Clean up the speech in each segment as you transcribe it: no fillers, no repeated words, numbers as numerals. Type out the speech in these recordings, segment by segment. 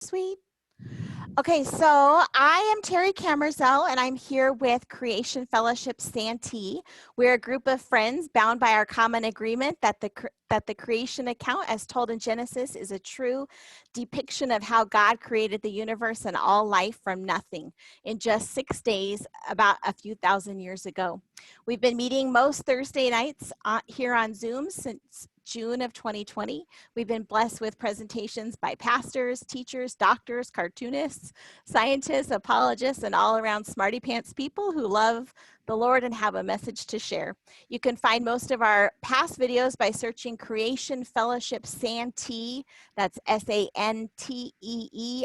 Sweet. Okay, so I am Terry Camerzell, and I'm here with Creation Fellowship Santee. We're a group of friends bound by our common agreement that the creation account, as told in Genesis, is a true depiction of how God created the universe and all life from nothing in just 6 days, about a few thousand years ago. We've been meeting most Thursday nights here on Zoom since June of 2020. We've been blessed with presentations by pastors, teachers, doctors, cartoonists, scientists, apologists, and all around smarty pants people who love the Lord and have a message to share. You can find most of our past videos by searching Creation Fellowship Santee, that's Santee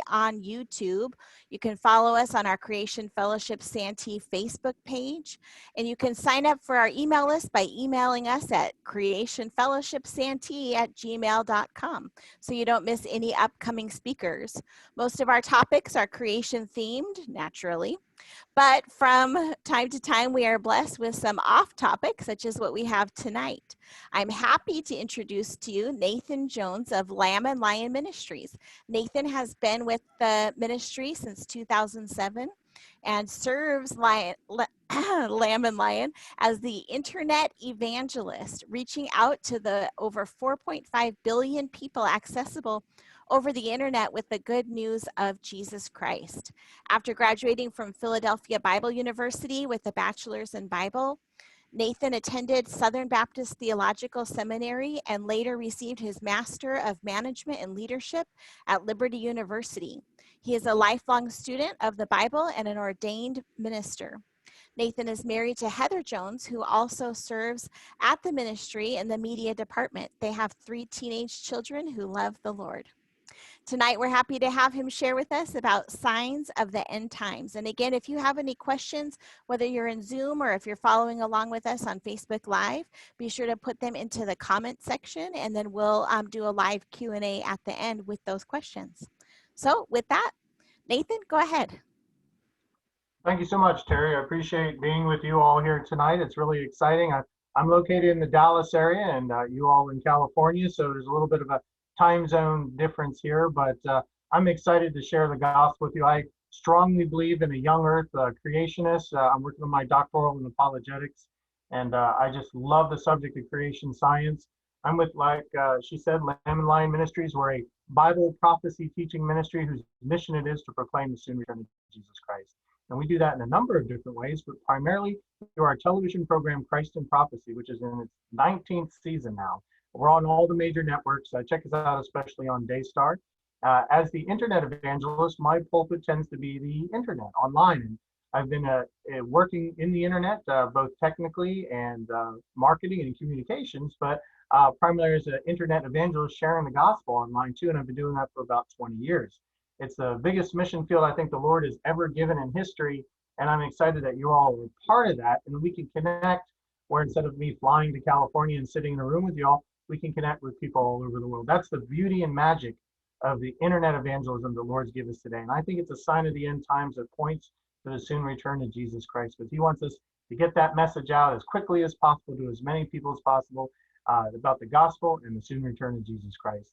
on YouTube. You can follow us on our Creation Fellowship Santee Facebook page, and you can sign up for our email list by emailing us at creationfellowshipsantee@gmail.com so you don't miss any upcoming speakers. Most of our topics are creation themed, naturally, but from time to time we are blessed with some off topics, such as what we have tonight. I'm happy to introduce to you Nathan Jones of Lamb and Lion Ministries. Nathan has been with the ministry since 2007 and serves Lamb and Lion as the internet evangelist, reaching out to the over 4.5 billion people accessible over the internet with the good news of Jesus Christ. After graduating from Philadelphia Bible University with a bachelor's in Bible, Nathan attended Southern Baptist Theological Seminary and later received his Master of Management and Leadership at Liberty University. He is a lifelong student of the Bible and an ordained minister. Nathan is married to Heather Jones, who also serves at the ministry in the media department. They have 3 teenage children who love the Lord. Tonight, we're happy to have him share with us about signs of the end times. And again, if you have any questions, whether you're in Zoom or if you're following along with us on Facebook Live, be sure to put them into the comment section, and then we'll do a live Q&A at the end with those questions. So with that, Nathan, go ahead. Thank you so much, Terry. I appreciate being with you all here tonight. It's really exciting. I'm located in the Dallas area, and you all in California, so there's a little bit of a time zone difference here, but I'm excited to share the gospel with you. I strongly believe in a young earth creationist. I'm working on my doctoral in apologetics, and I just love the subject of creation science. I'm with, like she said, Lamb and Lion Ministries. We're a Bible prophecy teaching ministry whose mission it is to proclaim the soon return of Jesus Christ. And we do that in a number of different ways, but primarily through our television program, Christ in Prophecy, which is in its 19th season now. We're on all the major networks. Check us out, especially on Daystar. As the internet evangelist, my pulpit tends to be the internet, online. And I've been working in the internet, both technically and marketing and communications, but primarily as an internet evangelist sharing the gospel online too, and I've been doing that for about 20 years. It's the biggest mission field I think the Lord has ever given in history, and I'm excited that you all are part of that, and we can connect where instead of me flying to California and sitting in a room with you all, we can connect with people all over the world. That's the beauty and magic of the internet evangelism the Lord's given us today, and I think it's a sign of the end times that points to the soon return of Jesus Christ, because he wants us to get that message out as quickly as possible to as many people as possible about the gospel and the soon return of Jesus Christ.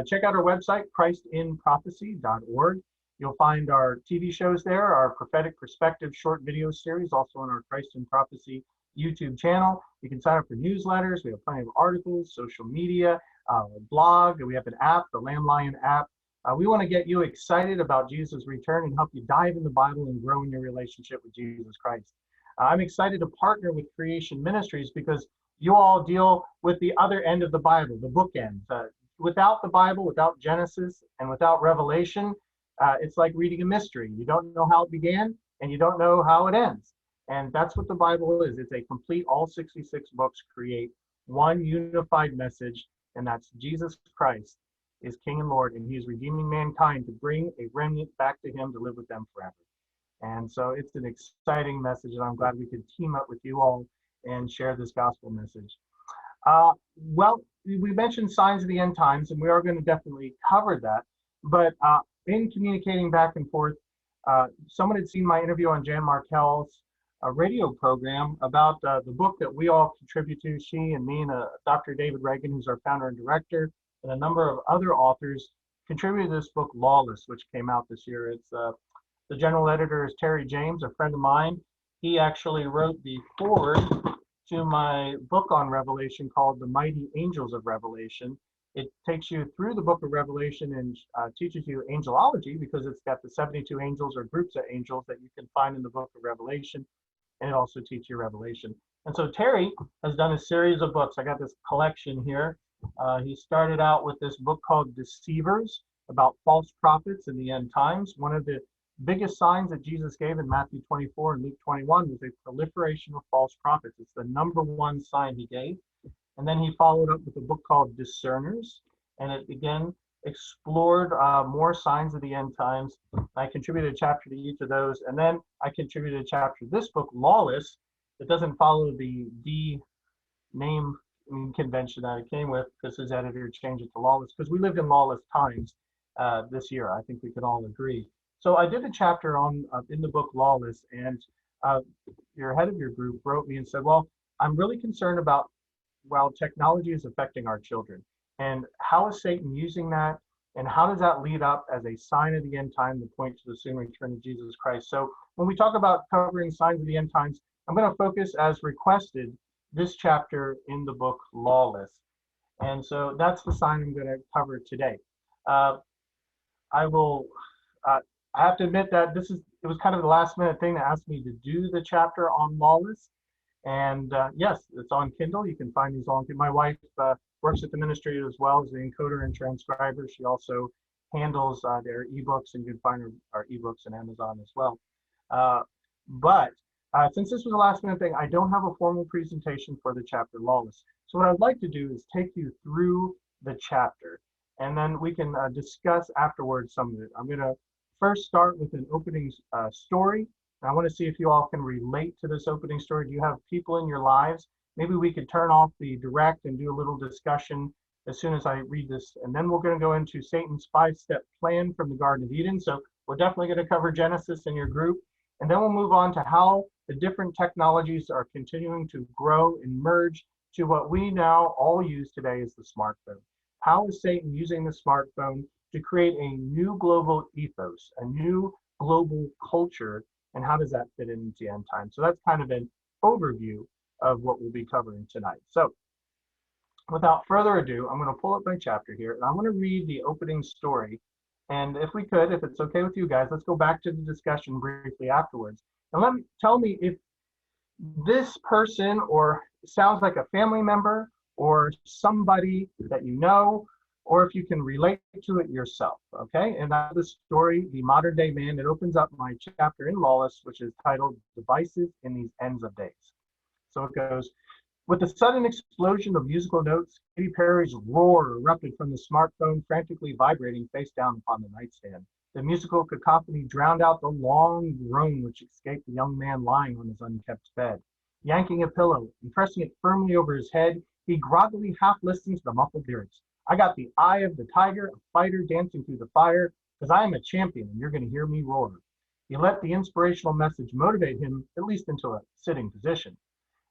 Check out our website, christinprophecy.org. You'll find our TV shows there, our prophetic perspective short video series, also on our Christ in Prophecy YouTube channel. You can sign up for newsletters. We have plenty of articles, social media, blog. We have an app, the Lamb Lion app. We want to get you excited about Jesus' return and help you dive in the Bible and grow in your relationship with Jesus Christ. I'm excited to partner with Creation Ministries because you all deal with the other end of the Bible, the bookends. Without the Bible, without Genesis, and without Revelation, it's like reading a mystery. You don't know how it began, and you don't know how it ends. And that's what the Bible is. It's a complete, all 66 books create one unified message, and that's Jesus Christ is King and Lord, and he is redeeming mankind to bring a remnant back to him to live with them forever. And so it's an exciting message, and I'm glad we could team up with you all and share this gospel message. Well, we mentioned signs of the end times, and we are going to definitely cover that. But in communicating back and forth, someone had seen my interview on Jan Markell's radio program about the book that we all contribute to, she and me and Dr. David Reagan, who's our founder and director, and a number of other authors contributed to this book, Lawless, which came out this year. It's the general editor is Terry James, a friend of mine. He actually wrote the foreword to my book on Revelation called The Mighty Angels of Revelation. It takes you through the book of Revelation and teaches you angelology, because it's got the 72 angels or groups of angels that you can find in the book of Revelation. And it also teaches you Revelation. And so Terry has done a series of books. I got this collection here. He started out with this book called Deceivers, about false prophets in the end times. One of the biggest signs that Jesus gave in Matthew 24 and Luke 21 was a proliferation of false prophets. It's the number one sign he gave. And then he followed up with a book called Discerners, and it again explored more signs of the end times. I contributed a chapter to each of those, and then I contributed a chapter to this book, Lawless. It doesn't follow the D name convention that it came with, because his editor changed it to Lawless, because we lived in lawless times this year. I think we can all agree. So I did a chapter on in the book Lawless, and your head of your group wrote me and said, well, I'm really concerned about how technology is affecting our children, and how is Satan using that, and how does that lead up as a sign of the end time to point to the soon return of Jesus Christ. So when we talk about covering signs of the end times, I'm going to focus, as requested, this chapter in the book Lawless. And so that's the sign I'm going to cover today. I will I have to admit that it was kind of the last minute thing that asked me to do the chapter on Lawless. And yes, it's on Kindle. You can find these on Kindle. My wife works at the ministry as well as the encoder and transcriber. She also handles their ebooks, and you can find our ebooks on Amazon as well. But since this was a last minute thing, I don't have a formal presentation for the chapter Lawless. So what I'd like to do is take you through the chapter, and then we can discuss afterwards some of it. I'm going to first start with an opening story. And I want to see if you all can relate to this opening story. Do you have people in your lives? Maybe we could turn off the direct and do a little discussion as soon as I read this. And then we're going to go into Satan's 5-step plan from the Garden of Eden. So we're definitely going to cover Genesis in your group. And then we'll move on to how the different technologies are continuing to grow and merge to what we now all use today is the smartphone. How is Satan using the smartphone to create a new global ethos, a new global culture, and how does that fit into the end time? So that's kind of an overview of what we'll be covering tonight. So without further ado, I'm going to pull up my chapter here, and I'm going to read the opening story. And if we could, if it's okay with you guys, let's go back to the discussion briefly afterwards. And tell me if this person or sounds like a family member or somebody that you know, or if you can relate to it yourself, okay? And that's the story, The Modern Day Man. It opens up my chapter in Lawless, which is titled Devices in These Ends of Days. So it goes, with the sudden explosion of musical notes, Katy Perry's roar erupted from the smartphone, frantically vibrating face down upon the nightstand. The musical cacophony drowned out the long groan which escaped the young man lying on his unkept bed. Yanking a pillow and pressing it firmly over his head, he groggily half listened to the muffled lyrics. I got the eye of the tiger, a fighter dancing through the fire, because I am a champion and you're going to hear me roar. He let the inspirational message motivate him, at least into a sitting position.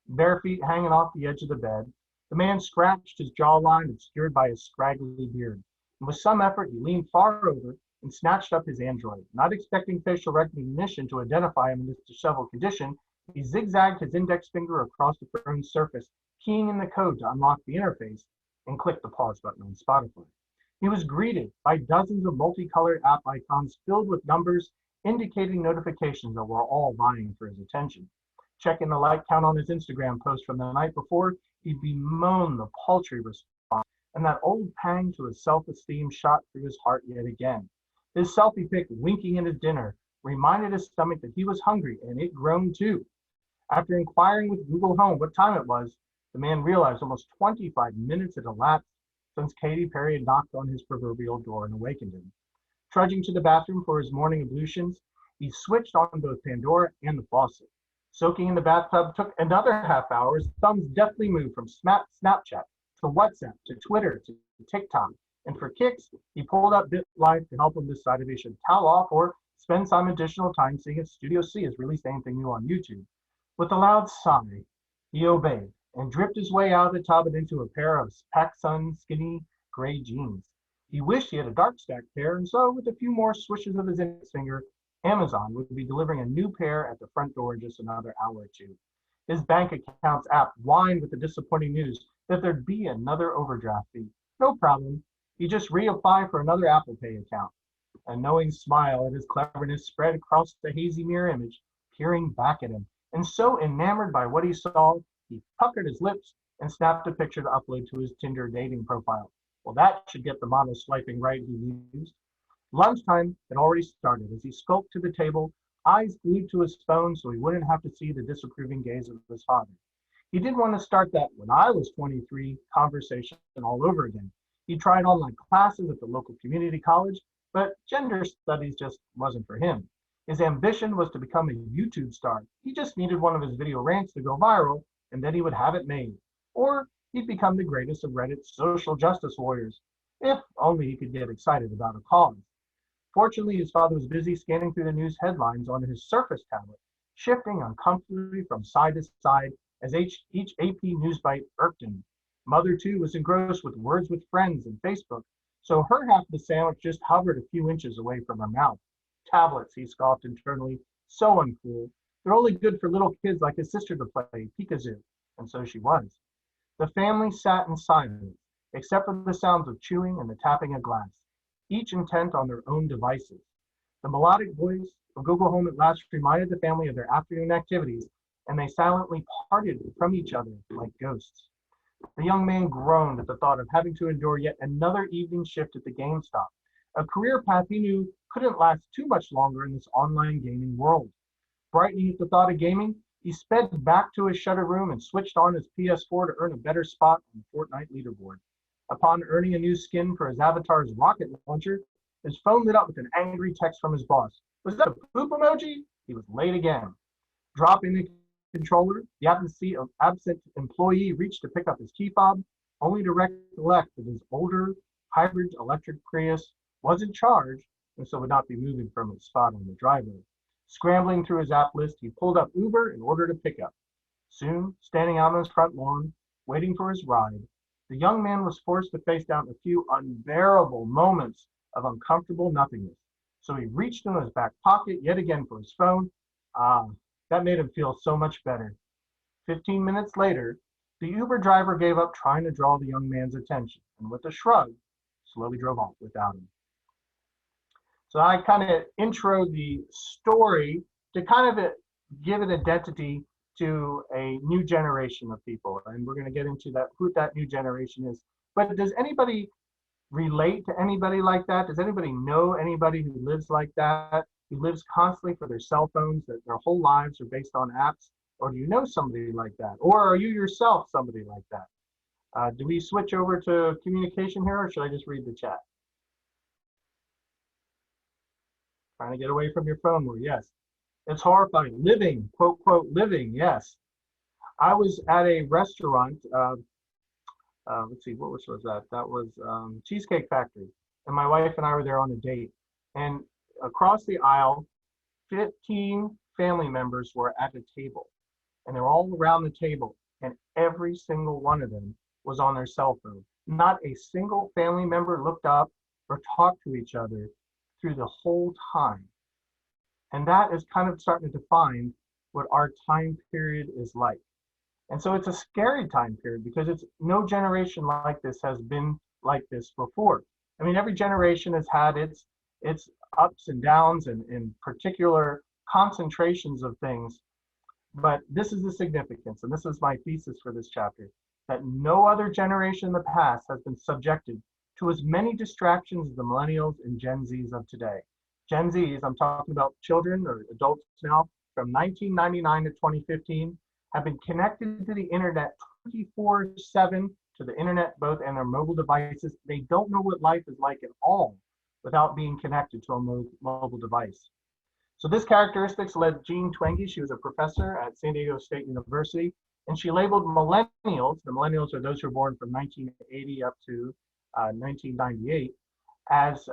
Bare feet hanging off the edge of the bed, the man scratched his jawline obscured by his scraggly beard. And with some effort, he leaned far over and snatched up his Android. Not expecting facial recognition to identify him in this disheveled condition, he zigzagged his index finger across the phone's surface, keying in the code to unlock the interface, and clicked the pause button on Spotify. He was greeted by dozens of multicolored app icons filled with numbers indicating notifications that were all vying for his attention. Checking the like count on his Instagram post from the night before, he bemoaned the paltry response, and that old pang to his self-esteem shot through his heart yet again. His selfie pic winking at his dinner reminded his stomach that he was hungry, and it groaned too. After inquiring with Google Home what time it was, the man realized almost 25 minutes had elapsed since Katy Perry had knocked on his proverbial door and awakened him. Trudging to the bathroom for his morning ablutions, he switched on both Pandora and the faucet. Soaking in the bathtub took another half hour. His thumbs deftly moved from Snapchat to WhatsApp to Twitter to TikTok. And for kicks, he pulled up BitLife to help him decide if he should towel off or spend some additional time seeing if Studio C has released anything new on YouTube. With a loud sigh, he obeyed and dripped his way out of the tub and into a pair of PacSun skinny gray jeans. He wished he had a dark stack pair, and so with a few more swishes of his index finger, Amazon would be delivering a new pair at the front door in just another hour or two. His bank account's app whined with the disappointing news that there'd be another overdraft fee. No problem. He just reapply for another Apple Pay account. A knowing smile at his cleverness spread across the hazy mirror image, peering back at him. And so enamored by what he saw, he puckered his lips and snapped a picture to upload to his Tinder dating profile. Well, that should get the model swiping right, he mused. Lunchtime had already started as he skulked to the table, eyes glued to his phone so he wouldn't have to see the disapproving gaze of his father. He didn't want to start that "when I was 23" conversation all over again. He tried online classes at the local community college, but gender studies just wasn't for him. His ambition was to become a YouTube star. He just needed one of his video rants to go viral, and then he would have it made. Or he'd become the greatest of Reddit's social justice warriors, if only he could get excited about a cause. Fortunately, his father was busy scanning through the news headlines on his Surface tablet, shifting uncomfortably from side to side as each AP news bite irked him. Mother, too, was engrossed with Words with Friends and Facebook, so her half of the sandwich just hovered a few inches away from her mouth. Tablets, he scoffed internally, so uncool. They're only good for little kids like his sister to play Peekazoo, and so she was. The family sat in silence, except for the sounds of chewing and the tapping of glass, each intent on their own devices. The melodic voice of Google Home at last reminded the family of their afternoon activities, and they silently parted from each other like ghosts. The young man groaned at the thought of having to endure yet another evening shift at the GameStop, a career path he knew couldn't last too much longer in this online gaming world. Brightening at the thought of gaming, he sped back to his shutter room and switched on his PS4 to earn a better spot on the Fortnite leaderboard. Upon earning a new skin for his avatar's rocket launcher, his phone lit up with an angry text from his boss. Was that a poop emoji? He was late again. Dropping the controller, the absent employee reached to pick up his key fob, only to recollect that his older hybrid electric Prius wasn't charged and so would not be moving from its spot on the driveway. Scrambling through his app list, he pulled up Uber in order to pick up. Soon, standing out on his front lawn, waiting for his ride, the young man was forced to face down a few unbearable moments of uncomfortable nothingness. So he reached into his back pocket yet again for his phone. That made him feel so much better. 15 minutes later, the Uber driver gave up trying to draw the young man's attention and with a shrug, slowly drove off without him. So I kind of intro the story to kind of give an identity to a new generation of people. And we're going to get into that, who that new generation is. But does anybody relate to anybody like that? Does anybody know anybody who lives like that, who lives constantly for their cell phones, that their whole lives are based on apps? Or do you know somebody like that? Or are you yourself somebody like that? Do we switch over to communication here, or should I just read the chat? Trying to get away from your phone more, yes. It's horrifying. Living, quote, quote, living, yes. I was at a restaurant, let's see, what was that? That was Cheesecake Factory. And my wife and I were there on a date. And across the aisle, 15 family members were at a table. And they were all around the table. And every single one of them was on their cell phone. Not a single family member looked up or talked to each other through the whole time. And that is kind of starting to define what our time period is like. And so it's a scary time period because it's no generation like this has been like this before. I mean, every generation has had its ups and downs and particular concentrations of things. But this is the significance, and this is my thesis for this chapter, that no other generation in the past has been subjected to as many distractions as the millennials and Gen Zs of today. Gen Zs, I'm talking about children or adults now, from 1999 to 2015, have been connected to the internet 24/7, to the internet both and their mobile devices. They don't know what life is like at all without being connected to a mobile device. So this characteristics led Jean Twenge. She was a professor at San Diego State University, and she labeled millennials, the millennials are those who were born from 1980 up to 1998, as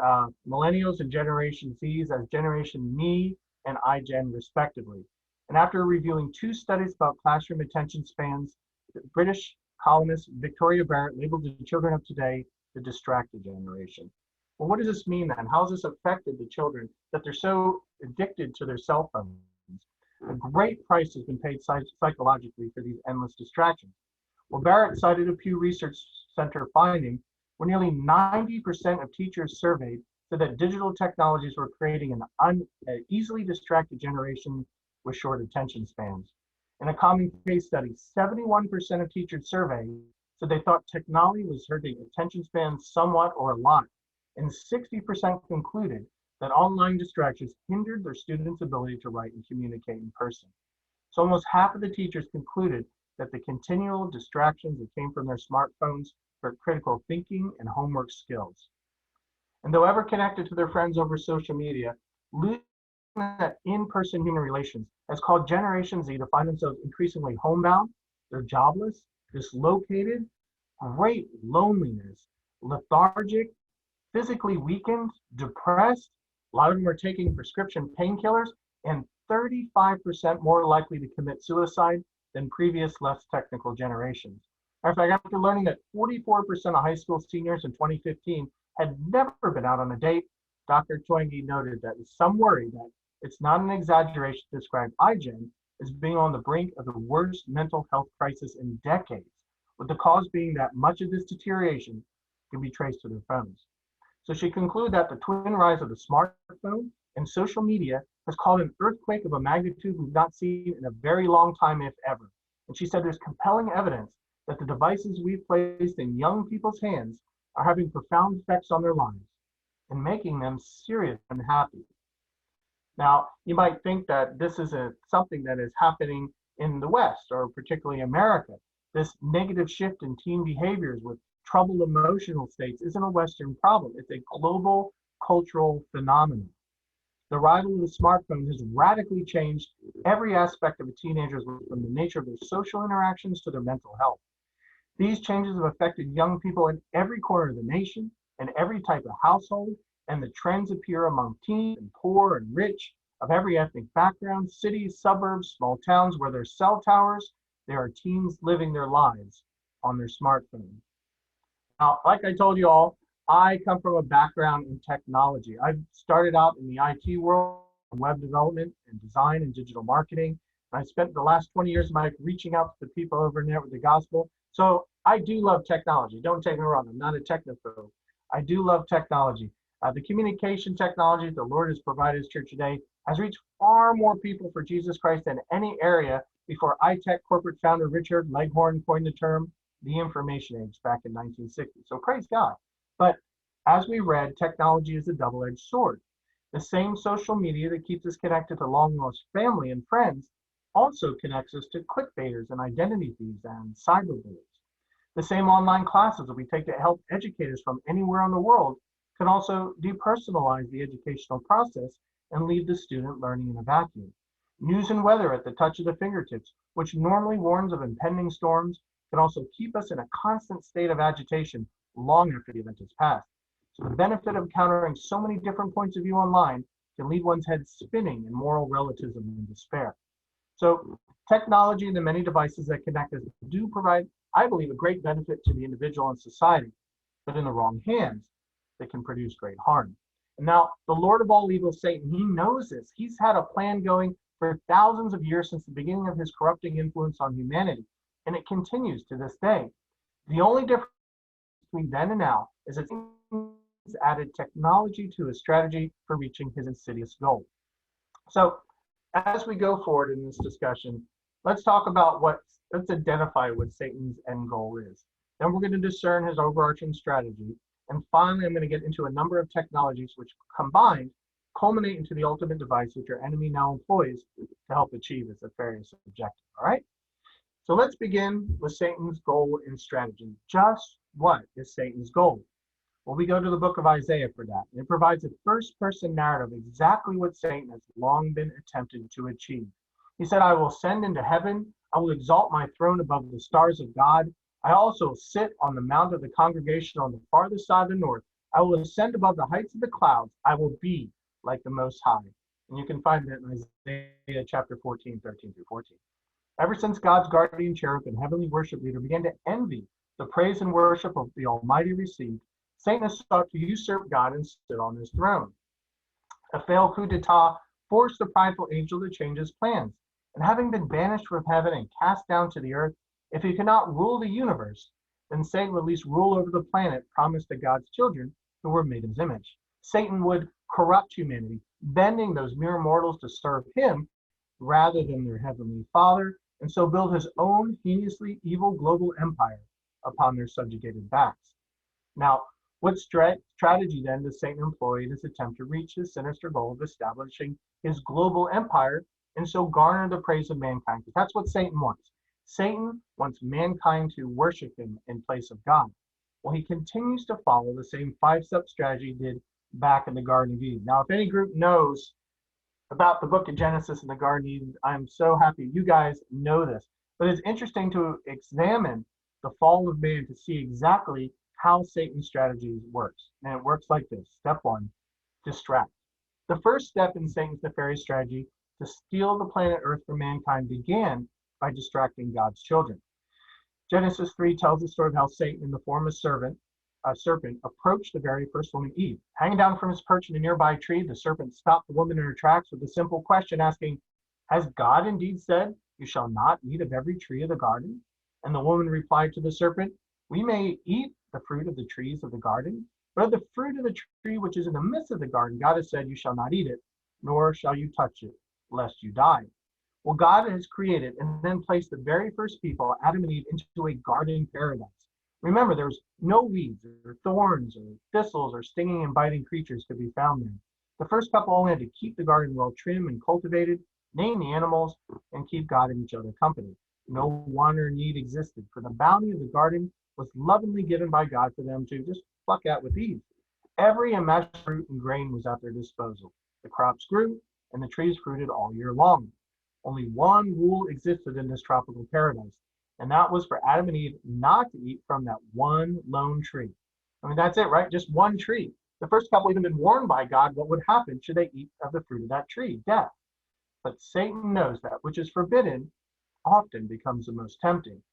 millennials and Generation Zs as Generation Me and iGen respectively. And after reviewing 2 studies about classroom attention spans, the British columnist Victoria Barrett labeled the children of today the distracted generation. Well, what does this mean then? How has this affected the children that they're so addicted to their cell phones? A great price has been paid psychologically for these endless distractions. Well, Barrett cited a Pew Research Center finding where nearly 90% of teachers surveyed said that digital technologies were creating an easily distracted generation with short attention spans. In a common case study, 71% of teachers surveyed said they thought technology was hurting attention spans somewhat or a lot, and 60% concluded that online distractions hindered their students' ability to write and communicate in person. So almost half of the teachers concluded that the continual distractions that came from their smartphones hurt critical thinking and homework skills. And though ever connected to their friends over social media, losing that in-person human relations has caused Generation Z to find themselves increasingly homebound, they're jobless, dislocated, great loneliness, lethargic, physically weakened, depressed. A lot of them are taking prescription painkillers, and 35% more likely to commit suicide than previous less technical generations. In fact, after learning that 44% of high school seniors in 2015 had never been out on a date, Dr. Twenge noted that some worry that it's not an exaggeration to describe iGen as being on the brink of the worst mental health crisis in decades, with the cause being that much of this deterioration can be traced to their phones. So she concluded that the twin rise of the smartphone and social media has caused an earthquake of a magnitude we've not seen in a very long time, if ever. And she said there's compelling evidence that the devices we've placed in young people's hands are having profound effects on their lives and making them seriously unhappy. Now, you might think that this is something that is happening in the West, or particularly America. This negative shift in teen behaviors with troubled emotional states isn't a Western problem. It's a global cultural phenomenon. The arrival of the smartphone has radically changed every aspect of a teenager's life, from the nature of their social interactions to their mental health. These changes have affected young people in every corner of the nation and every type of household, and the trends appear among teens and poor and rich of every ethnic background, cities, suburbs, small towns where there's cell towers. There are teens living their lives on their smartphone. Now, like I told you all, I come from a background in technology. I've started out in the IT world, web development and design and digital marketing. And I spent the last 20 years of my life reaching out to the people over there with the gospel. So I do love technology. Don't take me wrong, I'm not a technophobe. I do love technology. The communication technology the Lord has provided His church today has reached far more people for Jesus Christ than any area before iTech corporate founder Richard Leghorn coined the term the information age back in 1960. So praise God. But as we read, technology is a double-edged sword. The same social media that keeps us connected to long-lost family and friends also connects us to clickbaiters and identity thieves and cyberbullies. The same online classes that we take to help educate us from anywhere in the world can also depersonalize the educational process and leave the student learning in a vacuum. News and weather at the touch of the fingertips, which normally warns of impending storms, can also keep us in a constant state of agitation long after the event has passed. So the benefit of encountering so many different points of view online can leave one's head spinning in moral relativism and despair. So technology and the many devices that connect us do provide, I believe, a great benefit to the individual and society, but in the wrong hands, they can produce great harm. And now, the Lord of all evil, Satan, he knows this. He's had a plan going for thousands of years since the beginning of his corrupting influence on humanity, and it continues to this day. The only difference between then and now is that he's added technology to his strategy for reaching his insidious goal. So, as we go forward in this discussion, let's talk about let's identify what Satan's end goal is. Then we're going to discern his overarching strategy. And finally, I'm going to get into a number of technologies which combined culminate into the ultimate device which our enemy now employs to help achieve its nefarious objective. All right? So let's begin with Satan's goal and strategy. Just what is Satan's goal? Well, we go to the book of Isaiah for that. It provides a first-person narrative of exactly what Satan has long been attempting to achieve. He said, I will ascend into heaven. I will exalt my throne above the stars of God. I also sit on the mount of the congregation on the farthest side of the north. I will ascend above the heights of the clouds. I will be like the Most High. And you can find that in Isaiah chapter 14, 13 through 14. Ever since God's guardian cherub and heavenly worship leader began to envy the praise and worship of the Almighty received, Satan has sought to usurp God and sit on his throne. A failed coup d'etat forced the prideful angel to change his plans. And having been banished from heaven and cast down to the earth, if he could not rule the universe, then Satan would at least rule over the planet promised to God's children who were made in his image. Satan would corrupt humanity, bending those mere mortals to serve him rather than their heavenly Father, and so build his own heinously evil global empire upon their subjugated backs. Now, what strategy then does Satan employ in his attempt to reach his sinister goal of establishing his global empire and so garner the praise of mankind? Because that's what Satan wants. Satan wants mankind to worship him in place of God. Well, he continues to follow the same five-step strategy he did back in the Garden of Eden. Now, if any group knows about the book of Genesis and the Garden of Eden, I'm so happy you guys know this. But it's interesting to examine the fall of man to see exactly how Satan's strategy works. And it works like this. Step one, distract. The first step in Satan's nefarious strategy to steal the planet Earth from mankind began by distracting God's children. Genesis 3 tells the story of how Satan, in the form of a serpent, approached the very first woman, Eve. Hanging down from his perch in a nearby tree, the serpent stopped the woman in her tracks with a simple question, asking, "Has God indeed said, 'You shall not eat of every tree of the garden'?" And the woman replied to the serpent, "We may eat the fruit of the trees of the garden, but of the fruit of the tree which is in the midst of the garden, God has said, 'You shall not eat it, nor shall you touch it, lest you die.'" Well, God has created and then placed the very first people, Adam and Eve, into a garden paradise. Remember, there was no weeds or thorns or thistles or stinging and biting creatures could be found there. The first couple only had to keep the garden well trimmed and cultivated, name the animals, and keep God and each other company. No want or need existed, for the bounty of the garden was lovingly given by God for them to just pluck at with ease. Every imaginable fruit and grain was at their disposal. The crops grew, and the trees fruited all year long. Only one rule existed in this tropical paradise, and that was for Adam and Eve not to eat from that one lone tree. I mean, that's it, right? Just one tree. The first couple even been warned by God what would happen should they eat of the fruit of that tree, death. But Satan knows that which is forbidden often becomes the most tempting.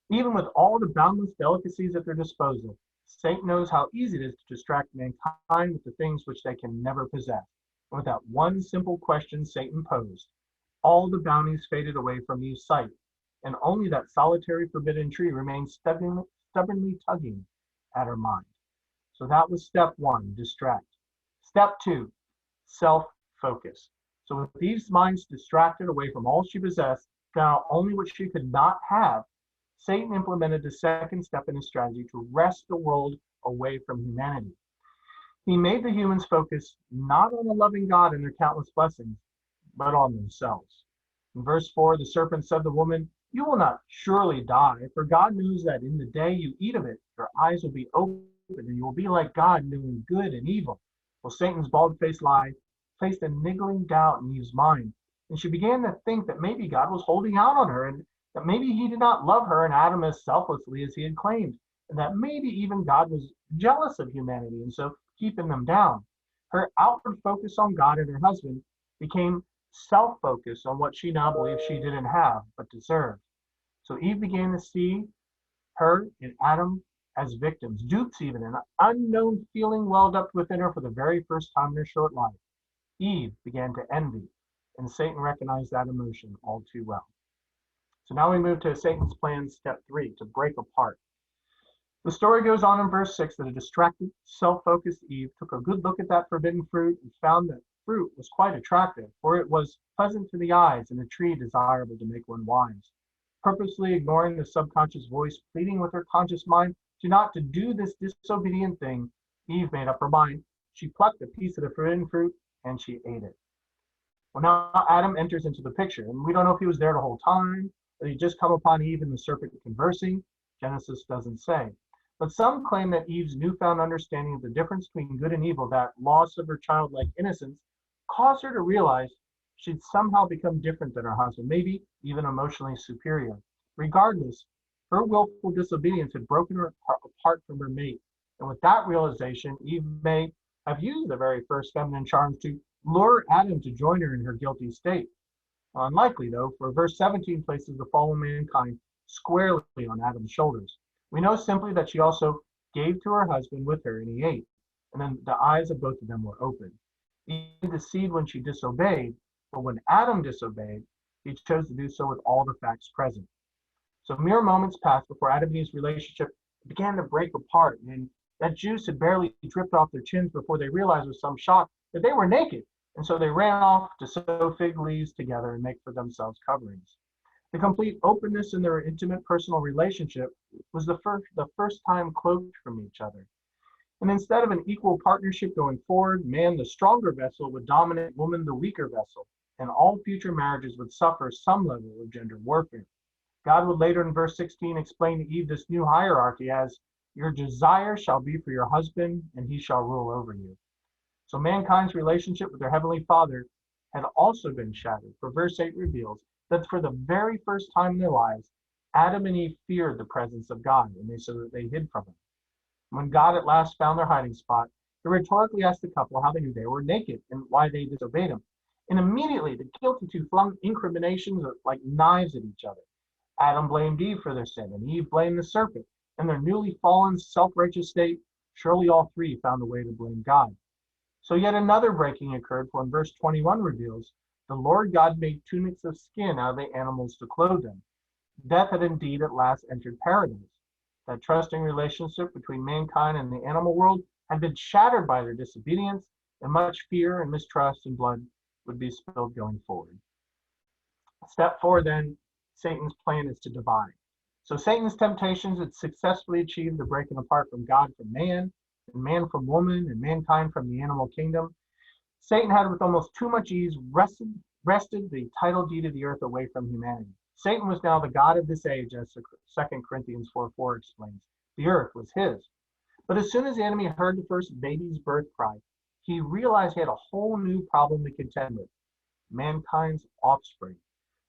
Even with all the boundless delicacies at their disposal, Satan knows how easy it is to distract mankind with the things which they can never possess. And with that one simple question Satan posed, all the bounties faded away from Eve's sight, and only that solitary forbidden tree remained stubbornly tugging at her mind. So that was step one, distract. Step two, self-focus. So with Eve's mind distracted away from all she possessed, now only what she could not have, Satan implemented the second step in his strategy to wrest the world away from humanity. He made the humans focus not on a loving God and their countless blessings, but on themselves. In verse 4, the serpent said to the woman, "You will not surely die, for God knows that in the day you eat of it, your eyes will be opened, and you will be like God, knowing good and evil." Well, Satan's bald-faced lie placed a niggling doubt in Eve's mind, and she began to think that maybe God was holding out on her, and that maybe he did not love her and Adam as selflessly as he had claimed, and that maybe even God was jealous of humanity, and so keeping them down. Her outward focus on God and her husband became self-focused on what she now believed she didn't have, but deserved. So Eve began to see her and Adam as victims, dupes even. An unknown feeling welled up within her for the very first time in her short life. Eve began to envy, and Satan recognized that emotion all too well. So now we move to Satan's plan, step 3, to break apart. The story goes on in verse 6 that a distracted, self-focused Eve took a good look at that forbidden fruit and found that fruit was quite attractive, for it was pleasant to the eyes and a tree desirable to make one wise. Purposely ignoring the subconscious voice pleading with her conscious mind not to do this disobedient thing, Eve made up her mind. She plucked a piece of the forbidden fruit and she ate it. Well, now Adam enters into the picture, and we don't know if he was there the whole time, or he just come upon Eve and the serpent conversing. Genesis doesn't say. But some claim that Eve's newfound understanding of the difference between good and evil, that loss of her childlike innocence, caused her to realize she'd somehow become different than her husband, maybe even emotionally superior. Regardless, her willful disobedience had broken her apart from her mate. And with that realization, Eve may have used the very first feminine charms to lure Adam to join her in her guilty state. Unlikely, though, for verse 17 places the fall of mankind squarely on Adam's shoulders. We know simply that she also gave to her husband with her, and he ate. And then the eyes of both of them were opened. Eve ate the seed when she disobeyed, but when Adam disobeyed, he chose to do so with all the facts present. So mere moments passed before Adam and Eve's relationship began to break apart, and that juice had barely dripped off their chins before they realized with some shock that they were naked. And so they ran off to sew fig leaves together and make for themselves coverings. The complete openness in their intimate personal relationship was the first time cloaked from each other. And instead of an equal partnership going forward, man, the stronger vessel, would dominate woman, the weaker vessel, and all future marriages would suffer some level of gender warfare. God would later in verse 16 explain to Eve this new hierarchy as, your desire shall be for your husband, and he shall rule over you. So mankind's relationship with their heavenly Father had also been shattered, for verse 8 reveals that for the very first time in their lives, Adam and Eve feared the presence of God, and so that they hid from him. When God at last found their hiding spot, he rhetorically asked the couple how they knew they were naked and why they disobeyed him. And immediately the guilty two flung incriminations like knives at each other. Adam blamed Eve for their sin, and Eve blamed the serpent. In their newly fallen, self-righteous state, surely all three found a way to blame God. So yet another breaking occurred, for in verse 21 reveals, the Lord God made tunics of skin out of the animals to clothe them. Death had indeed at last entered paradise. That trusting relationship between mankind and the animal world had been shattered by their disobedience, and much fear and mistrust and blood would be spilled going forward. Step 4 then, Satan's plan is to divide. So Satan's temptations had successfully achieved the breaking apart from God from man, and man from woman, and mankind from the animal kingdom. Satan had with almost too much ease wrested the title deed of the earth away from humanity. Satan was now the god of this age, as 2 Corinthians 4:4 explains. The earth was his. But as soon as the enemy heard the first baby's birth cry, he realized he had a whole new problem to contend with, mankind's offspring.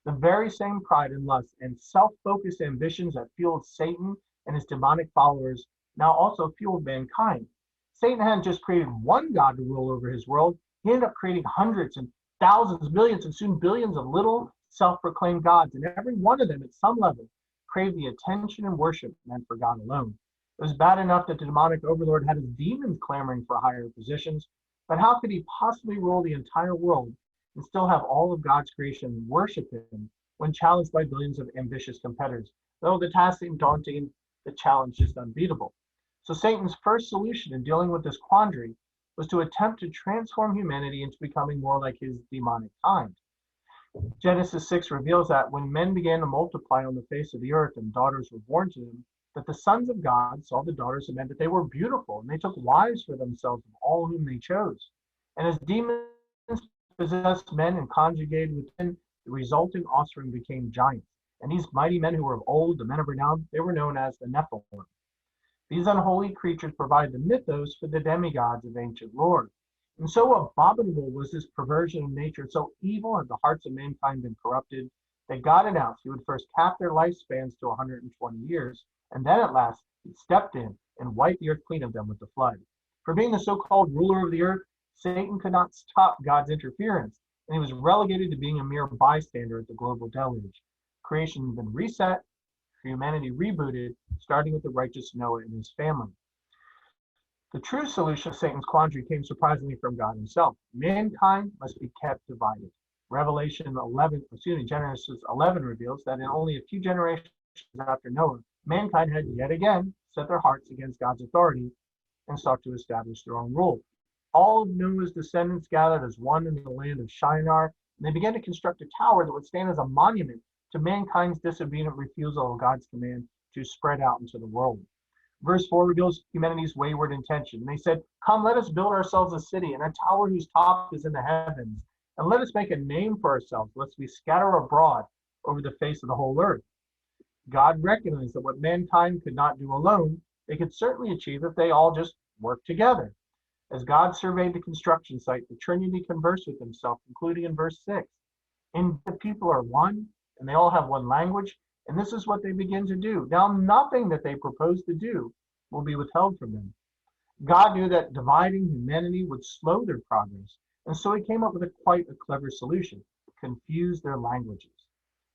The very same pride and lust and self-focused ambitions that fueled Satan and his demonic followers now also fueled mankind. Satan hadn't just created one god to rule over his world, he ended up creating hundreds and thousands, millions, and soon billions of little self-proclaimed gods, and every one of them at some level craved the attention and worship meant for God alone. It was bad enough that the demonic overlord had his demons clamoring for higher positions, but how could he possibly rule the entire world and still have all of God's creation worship him when challenged by billions of ambitious competitors? Though the task seemed daunting, the challenge just unbeatable. So Satan's first solution in dealing with this quandary was to attempt to transform humanity into becoming more like his demonic kind. Genesis 6 reveals that when men began to multiply on the face of the earth and daughters were born to them, that the sons of God saw the daughters of men, that they were beautiful, and they took wives for themselves of all whom they chose. And as demons possessed men and conjugated within, the resulting offspring became giants. And these mighty men who were of old, the men of renown, they were known as the Nephilim. These unholy creatures provide the mythos for the demigods of ancient lore. And so abominable was this perversion of nature, so evil had the hearts of mankind been corrupted, that God announced he would first cap their lifespans to 120 years, and then at last he stepped in and wiped the earth clean of them with the flood. For being the so-called ruler of the earth, Satan could not stop God's interference, and he was relegated to being a mere bystander at the global deluge. Creation had been reset, humanity rebooted, starting with the righteous Noah and his family. The true solution to Satan's quandary came surprisingly from God himself. Mankind must be kept divided. Genesis 11 reveals that in only a few generations after Noah, mankind had yet again set their hearts against God's authority and sought to establish their own rule. All of Noah's descendants gathered as one in the land of Shinar, and they began to construct a tower that would stand as a monument to mankind's disobedient refusal of God's command to spread out into the world. Verse 4 reveals humanity's wayward intention. And they said, come, let us build ourselves a city and a tower whose top is in the heavens. And let us make a name for ourselves, lest we scatter abroad over the face of the whole earth. God recognized that what mankind could not do alone, they could certainly achieve if they all just worked together. As God surveyed the construction site, the Trinity conversed with himself, including in verse 6. And the people are one, and they all have one language, and this is what they begin to do. Now, nothing that they propose to do will be withheld from them. God knew that dividing humanity would slow their progress, and so he came up with quite a clever solution: confuse their languages.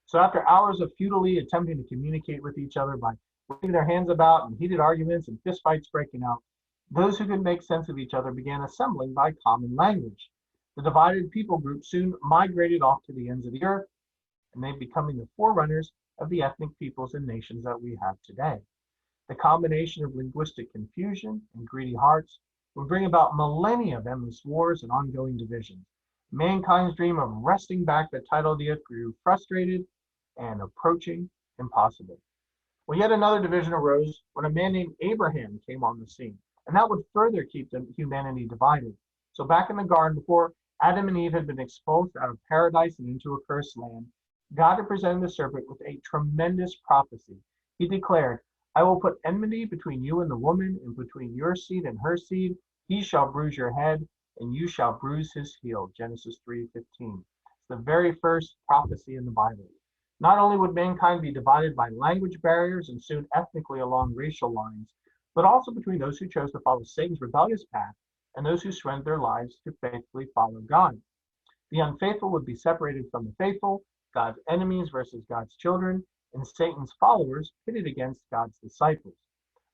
So after hours of futilely attempting to communicate with each other by waving their hands about and heated arguments and fistfights breaking out. Those who could make sense of each other began assembling by common language. The divided people group soon migrated off to the ends of the earth, and they becoming the forerunners of the ethnic peoples and nations that we have today. The combination of linguistic confusion and greedy hearts would bring about millennia of endless wars and ongoing divisions. Mankind's dream of wresting back the title of the earth grew frustrated and approaching impossible. Well, yet another division arose when a man named Abraham came on the scene, and that would further keep humanity divided. So back in the garden, before Adam and Eve had been expulsed out of paradise and into a cursed land, God had presented the serpent with a tremendous prophecy. He declared, I will put enmity between you and the woman, and between your seed and her seed. He shall bruise your head, and you shall bruise his heel. Genesis 3:15. It's the very first prophecy in the Bible. Not only would mankind be divided by language barriers and soon ethnically along racial lines, but also between those who chose to follow Satan's rebellious path and those who surrendered their lives to faithfully follow God. The unfaithful would be separated from the faithful, God's enemies versus God's children, and Satan's followers pitted against God's disciples.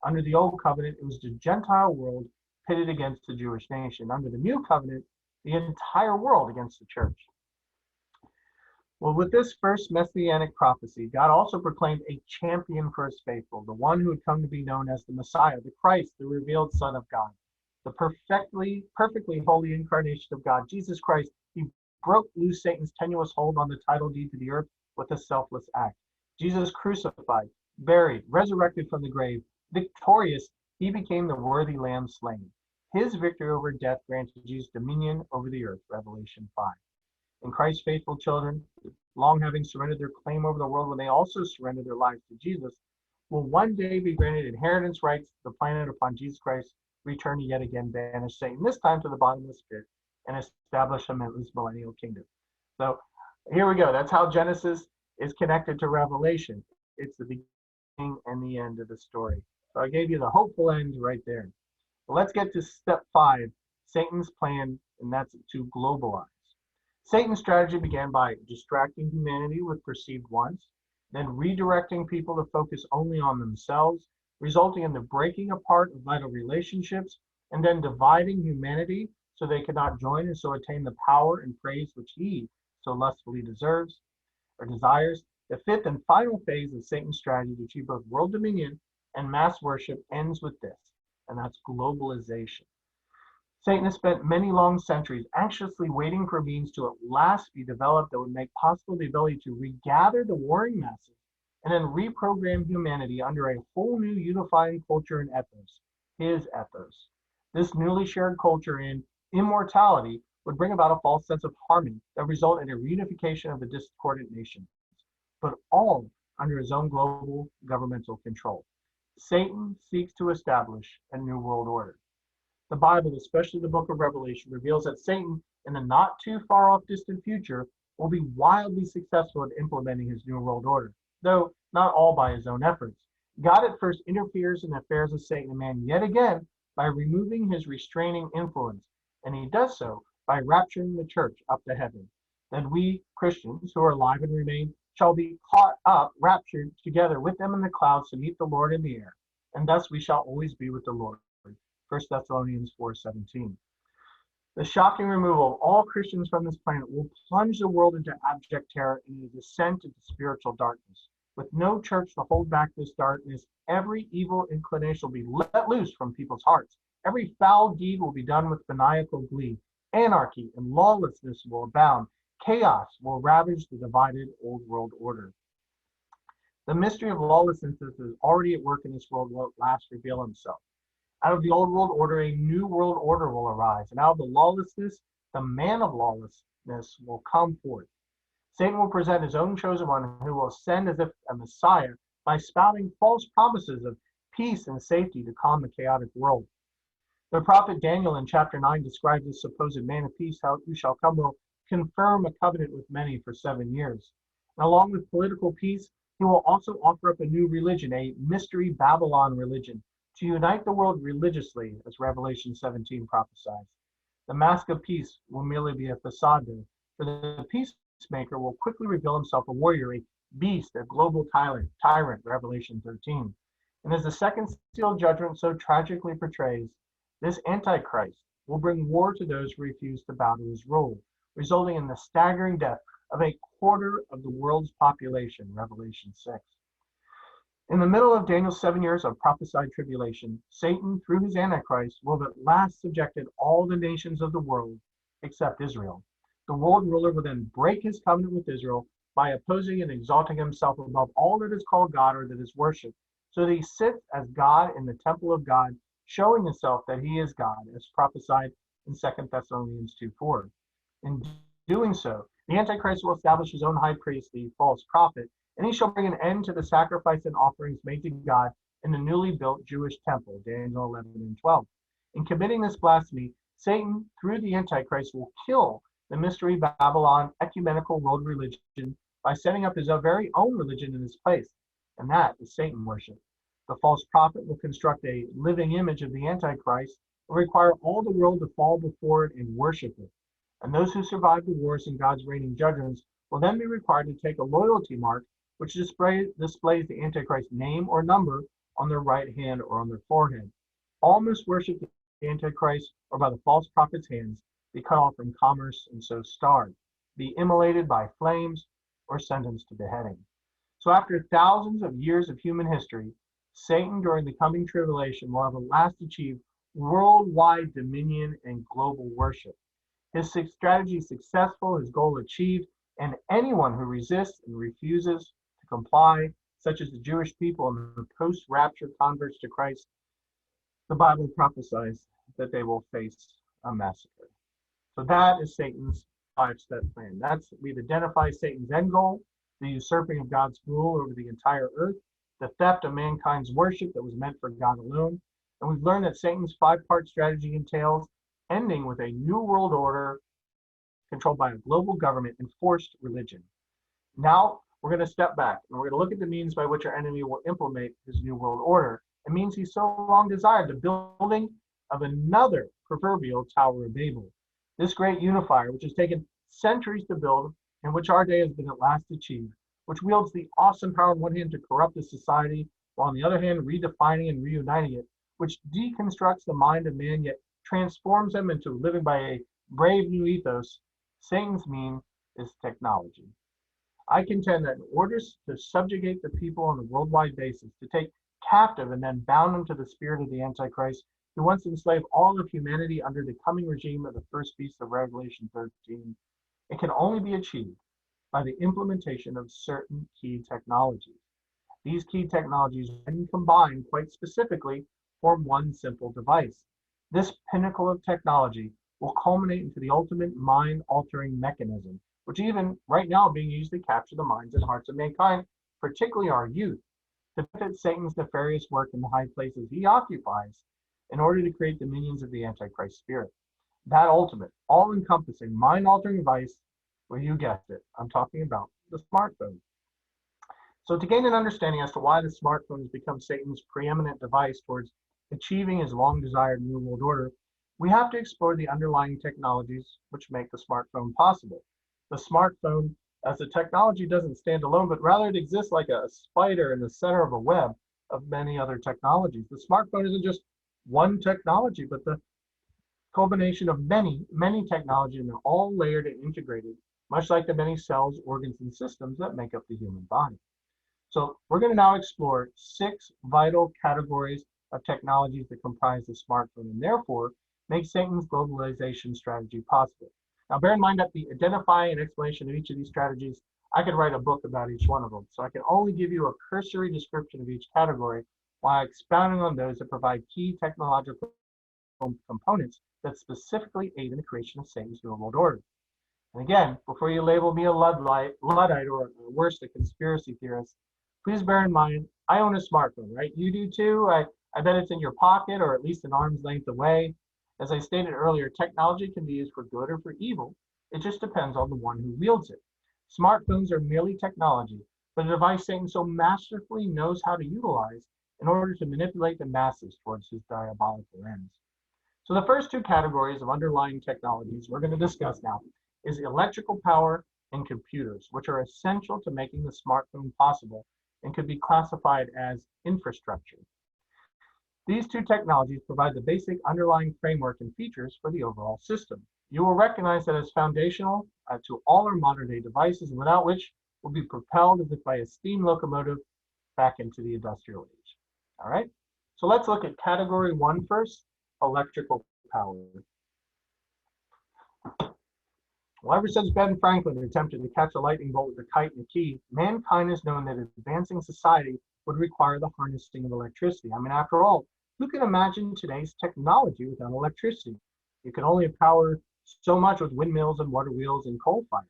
Under the old covenant, it was the Gentile world pitted against the Jewish nation. Under the new covenant, the entire world against the church. Well, with this first messianic prophecy, God also proclaimed a champion for his faithful, the one who had come to be known as the Messiah, the Christ, the revealed Son of God, the perfectly holy incarnation of God, Jesus Christ. He broke loose Satan's tenuous hold on the title deed to the earth with a selfless act. Jesus crucified, buried, resurrected from the grave, victorious, he became the worthy lamb slain. His victory over death granted Jesus dominion over the earth, Revelation 5. And Christ's faithful children, long having surrendered their claim over the world when they also surrendered their lives to Jesus, will one day be granted inheritance rights to the planet upon Jesus Christ return to yet again banish Satan, this time to the bottomless pit, and establish a millennial kingdom. So here we go. That's how Genesis is connected to Revelation. It's the beginning and the end of the story. So I gave you the hopeful end right there. But let's get to step 5, Satan's plan, and that's to globalize. Satan's strategy began by distracting humanity with perceived wants, then redirecting people to focus only on themselves, resulting in the breaking apart of vital relationships, and then dividing humanity so they could not join and so attain the power and praise which he so lustfully deserves or desires. The fifth and final phase of Satan's strategy to achieve both world dominion and mass worship ends with this, and that's globalization. Satan has spent many long centuries anxiously waiting for means to at last be developed that would make possible the ability to regather the warring masses and then reprogram humanity under a whole new unifying culture and ethos, his ethos. This newly shared culture in immortality would bring about a false sense of harmony that result in a reunification of the discordant nations, but all under his own global governmental control. Satan seeks to establish a new world order. The Bible, especially the book of Revelation, reveals that Satan, in the not too far off distant future, will be wildly successful in implementing his new world order, though not all by his own efforts. God at first interferes in the affairs of Satan and man yet again by removing his restraining influence, and he does so by rapturing the church up to heaven. Then we, Christians who are alive and remain, shall be caught up, raptured together with them in the clouds to meet the Lord in the air, and thus we shall always be with the Lord. 1 Thessalonians 4:17. The shocking removal of all Christians from this planet will plunge the world into abject terror and a descent into spiritual darkness. With no church to hold back this darkness, every evil inclination will be let loose from people's hearts. Every foul deed will be done with maniacal glee. Anarchy and lawlessness will abound. Chaos will ravage the divided old world order. The mystery of lawlessness is already at work in this world will at last reveal himself. Out of the old world order, a new world order will arise, and out of the lawlessness, the man of lawlessness will come forth. Satan will present his own chosen one who will ascend as if a Messiah by spouting false promises of peace and safety to calm the chaotic world. The prophet Daniel in chapter 9 describes this supposed man of peace who shall come will confirm a covenant with many for 7 years. And along with political peace, he will also offer up a new religion, a mystery Babylon religion, to unite the world religiously, as Revelation 17 prophesies. The mask of peace will merely be a facade, for the peacemaker will quickly reveal himself a warrior, a beast, a global tyrant, Revelation 13. And as the second seal judgment so tragically portrays, this Antichrist will bring war to those who refuse to bow to his rule, resulting in the staggering death of a quarter of the world's population, Revelation 6. In the middle of Daniel's 7 years of prophesied tribulation, Satan, through his Antichrist, will have at last subjected all the nations of the world except Israel. The world ruler will then break his covenant with Israel by opposing and exalting himself above all that is called God or that is worshipped, so that he sits as God in the temple of God, showing himself that he is God, as prophesied in 2 Thessalonians 2:4. In doing so, the Antichrist will establish his own high priest, the false prophet, and he shall bring an end to the sacrifice and offerings made to God in the newly built Jewish temple, Daniel 11 and 12. In committing this blasphemy, Satan, through the Antichrist, will kill the mystery Babylon ecumenical world religion by setting up his very own religion in its place, and that is Satan worship. The false prophet will construct a living image of the Antichrist and require all the world to fall before it and worship it. And those who survive the wars and God's reigning judgments will then be required to take a loyalty mark which displays the Antichrist's name or number on their right hand or on their forehead. All must worship the Antichrist or by the false prophet's hands, be cut off from commerce and so starved, be immolated by flames, or sentenced to beheading. So after thousands of years of human history, Satan during the coming tribulation will have at last achieved worldwide dominion and global worship. His strategy is successful, his goal achieved, and anyone who resists and refuses to comply, such as the Jewish people and the post-rapture converts to Christ, the Bible prophesies that they will face a massacre. So that is Satan's 5-step plan. We've identified Satan's end goal, the usurping of God's rule over the entire earth, the theft of mankind's worship that was meant for God alone. And we've learned that Satan's 5-part strategy entails ending with a new world order controlled by a global government and forced religion. Now, we're going to step back and we're going to look at the means by which our enemy will implement his new world order. It means he so long desired the building of another proverbial Tower of Babel. This great unifier, which has taken centuries to build and which our day has been at last achieved, which wields the awesome power on one hand to corrupt the society, while on the other hand redefining and reuniting it, which deconstructs the mind of man yet transforms him into living by a brave new ethos. Satan's mean is technology. I contend that in order to subjugate the people on a worldwide basis, to take captive and then bound them to the spirit of the Antichrist, who wants to enslave all of humanity under the coming regime of the first beast of Revelation 13, it can only be achieved by the implementation of certain key technologies. These key technologies, when combined quite specifically, form one simple device. This pinnacle of technology will culminate into the ultimate mind-altering mechanism, which even right now being used to capture the minds and hearts of mankind, particularly our youth, to fit Satan's nefarious work in the high places he occupies in order to create dominions of the Antichrist spirit. That ultimate, all-encompassing, mind-altering device, well, you guessed it, I'm talking about the smartphone. So to gain an understanding as to why the smartphone has become Satan's preeminent device towards achieving his long-desired New World Order, we have to explore the underlying technologies which make the smartphone possible. The smartphone, as a technology, doesn't stand alone, but rather it exists like a spider in the center of a web of many other technologies. The smartphone isn't just one technology, but the culmination of many, many technologies, and they're all layered and integrated, much like the many cells, organs, and systems that make up the human body. So we're going to now explore 6 vital categories of technologies that comprise the smartphone and therefore make Satan's globalization strategy possible. Now bear in mind that the identifying and explanation of each of these strategies, I could write a book about each one of them. So I can only give you a cursory description of each category while expounding on those that provide key technological components that specifically aid in the creation of Satan's New World Order. And again, before you label me a Luddite or worse, a conspiracy theorist, please bear in mind, I own a smartphone, right? You do too. I bet it's in your pocket or at least an arm's length away. As I stated earlier, technology can be used for good or for evil. It just depends on the one who wields it. Smartphones are merely technology, but a device Satan so masterfully knows how to utilize in order to manipulate the masses towards his diabolical ends. So the first 2 categories of underlying technologies we're going to discuss now is electrical power and computers, which are essential to making the smartphone possible and could be classified as infrastructure. These two technologies provide the basic underlying framework and features for the overall system. You will recognize that as foundational to all our modern day devices, and without which we'll be propelled as if by a steam locomotive back into the industrial age. All right, so let's look at category 1 first, electrical power. Well, ever since Ben Franklin attempted to catch a lightning bolt with a kite and a key, mankind has known that advancing society would require the harnessing of electricity. I mean, after all, who can imagine today's technology without electricity? You can only power so much with windmills and water wheels and coal fires.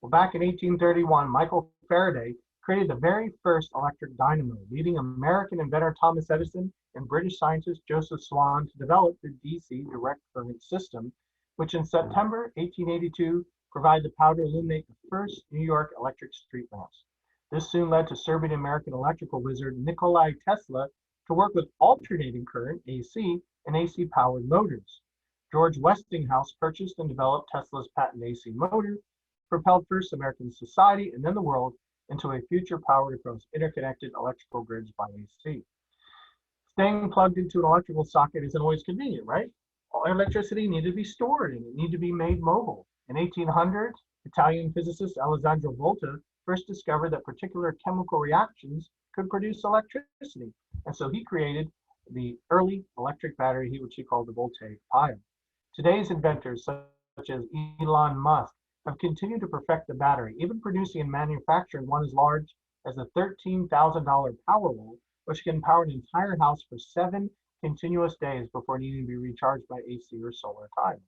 Well, back in 1831, Michael Faraday created the very first electric dynamo, leading American inventor Thomas Edison and British scientist Joseph Swan to develop the DC direct current system, which in September 1882 provided the power to illuminate the first New York electric street lamps. This soon led to Serbian-American electrical wizard Nikola Tesla to work with alternating current, AC, and AC-powered motors. George Westinghouse purchased and developed Tesla's patent AC motor, propelled first American society and then the world into a future powered across interconnected electrical grids by AC. Staying plugged into an electrical socket isn't always convenient, right? All electricity needed to be stored and it needed to be made mobile. In 1800, Italian physicist Alessandro Volta first discovered that particular chemical reactions could produce electricity. And so he created the early electric battery, which he called the voltaic pile. Today's inventors, such as Elon Musk, have continued to perfect the battery, even producing and manufacturing one as large as a $13,000 Powerwall, which can power an entire house for 7 continuous days before needing to be recharged by AC or solar tiles.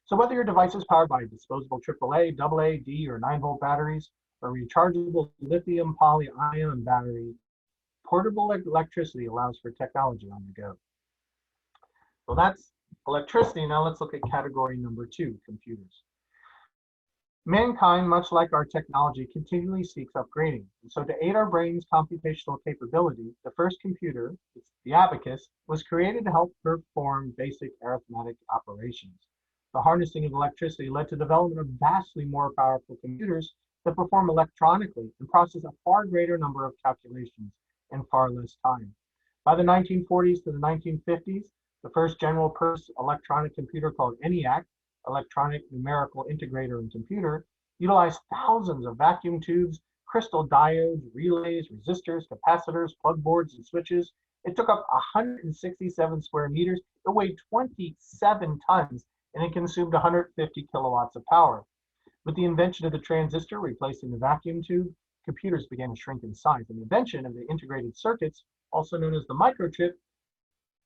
So whether your device is powered by disposable AAA, AA, D, or 9-volt batteries, or rechargeable lithium poly-ion battery, portable electricity allows for technology on the go. So that's electricity. Now let's look at category number 2, computers. Mankind, much like our technology, continually seeks upgrading. And so to aid our brain's computational capability, the first computer, the abacus, was created to help perform basic arithmetic operations. The harnessing of electricity led to the development of vastly more powerful computers that perform electronically and process a far greater number of calculations in far less time. By the 1940s to the 1950s, the first general-purpose electronic computer called ENIAC, Electronic Numerical Integrator and Computer, utilized thousands of vacuum tubes, crystal diodes, relays, resistors, capacitors, plug boards, and switches. It took up 167 square meters, it weighed 27 tons, and it consumed 150 kilowatts of power. With the invention of the transistor replacing the vacuum tube, computers began to shrink in size, and the invention of the integrated circuits, also known as the microchip,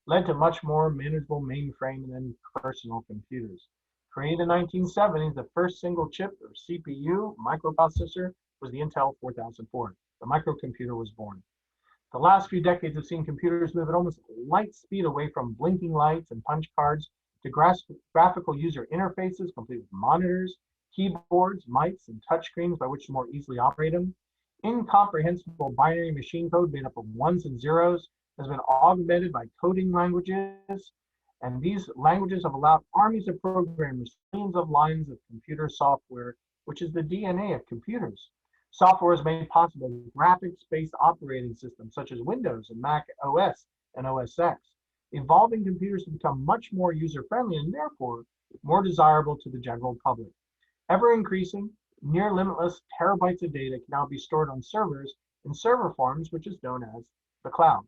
led to much more manageable mainframe than personal computers. Created in the 1970s, the first single chip, or CPU, microprocessor, was the Intel 4004. The microcomputer was born. The last few decades have seen computers move at almost light speed away from blinking lights and punch cards to graphical user interfaces, complete with monitors, keyboards, mics, and touchscreens by which to more easily operate them. Incomprehensible binary machine code made up of ones and zeros has been augmented by coding languages, and these languages have allowed armies of programmers, millions of lines of computer software, which is the DNA of computers. Software is made possible with graphics-based operating systems such as Windows and Mac OS and OS X, evolving computers to become much more user-friendly and therefore more desirable to the general public. Ever-increasing, near-limitless terabytes of data can now be stored on servers in server farms, which is known as the cloud.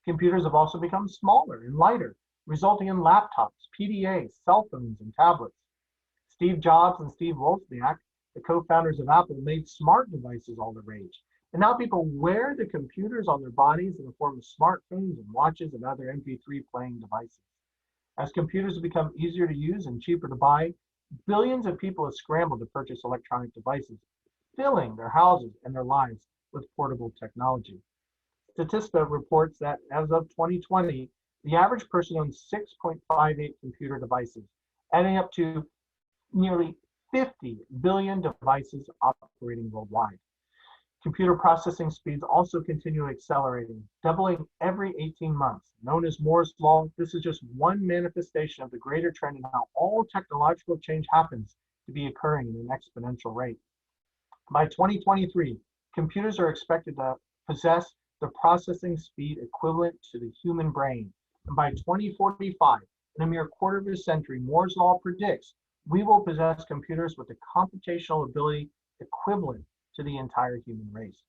Computers have also become smaller and lighter, resulting in laptops, PDAs, cell phones, and tablets. Steve Jobs and Steve Wozniak, the co-founders of Apple, made smart devices all the rage. And now people wear the computers on their bodies in the form of smartphones and watches and other MP3 playing devices. As computers have become easier to use and cheaper to buy, billions of people have scrambled to purchase electronic devices, filling their houses and their lives with portable technology. Statista reports that as of 2020, the average person owns 6.58 computer devices, adding up to nearly 50 billion devices operating worldwide. Computer processing speeds also continue accelerating, doubling every 18 months. Known as Moore's Law, this is just one manifestation of the greater trend in how all technological change happens to be occurring at an exponential rate. By 2023, computers are expected to possess the processing speed equivalent to the human brain. And by 2045, in a mere quarter of a century, Moore's law predicts we will possess computers with the computational ability equivalent to the entire human race.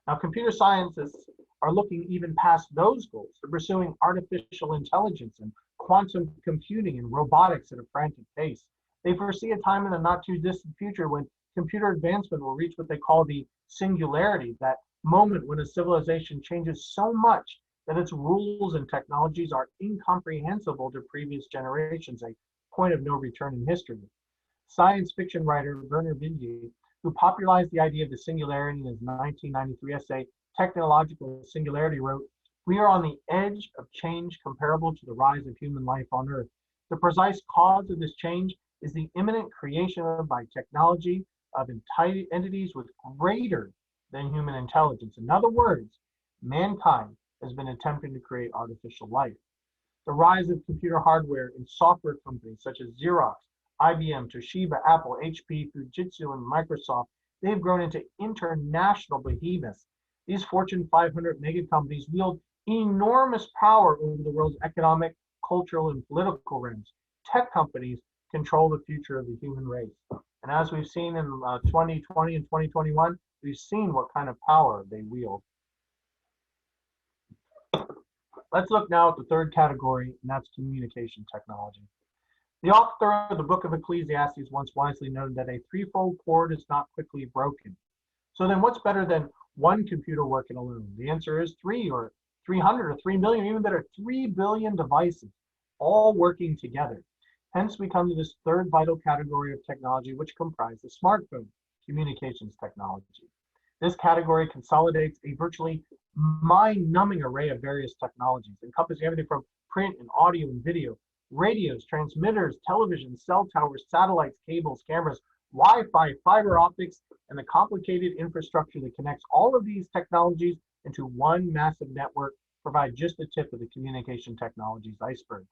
Now, computer scientists are looking even past those goals. They're pursuing artificial intelligence and quantum computing and robotics at a frantic pace. They foresee a time in the not too distant future when computer advancement will reach what they call the singularity, that moment when a civilization changes so much that its rules and technologies are incomprehensible to previous generations, a point of no return in history. Science fiction writer Werner Vinge, who popularized the idea of the singularity in his 1993 essay, Technological Singularity, wrote, "We are on the edge of change comparable to the rise of human life on Earth. The precise cause of this change is the imminent creation by technology of entities with greater than human intelligence. In other words, mankind has been attempting to create artificial life. The rise of computer hardware and software companies such as Xerox, IBM, Toshiba, Apple, HP, Fujitsu, and Microsoft, they've grown into international behemoths. These Fortune 500 mega companies wield enormous power over the world's economic, cultural, and political realms. Tech companies control the future of the human race. And as we've seen in 2020 and 2021, we've seen what kind of power they wield. Let's look now at the third category, and that's communication technology. The author of the book of Ecclesiastes once wisely noted that a threefold cord is not quickly broken. So then what's better than one computer working alone? The answer is 3 or 300 or 3 million, even better, 3 billion devices all working together. Hence, we come to this third vital category of technology, which comprises smartphone communications technology. This category consolidates a virtually mind-numbing array of various technologies, encompassing everything from print and audio and video, radios, transmitters, television, cell towers, satellites, cables, cameras, Wi-Fi, fiber optics, and the complicated infrastructure that connects all of these technologies into one massive network provide just the tip of the communication technologies iceberg.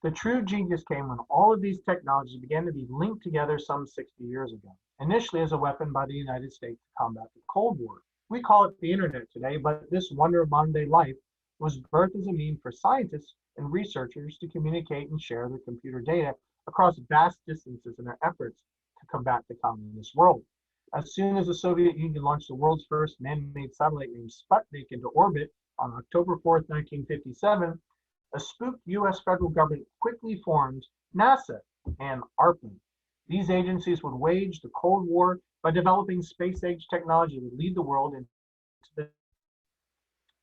The true genius came when all of these technologies began to be linked together some 60 years ago, initially as a weapon by the United States to combat the Cold War. We call it the internet today, but this wonder of modern day life was birthed as a means for scientists and researchers to communicate and share their computer data across vast distances in their efforts to combat the communist world. As soon as the Soviet Union launched the world's first man-made satellite named Sputnik into orbit on October 4th, 1957, a spooked US federal government quickly formed NASA and Arpanet. These agencies would wage the Cold War by developing space-age technology that would lead the world into the.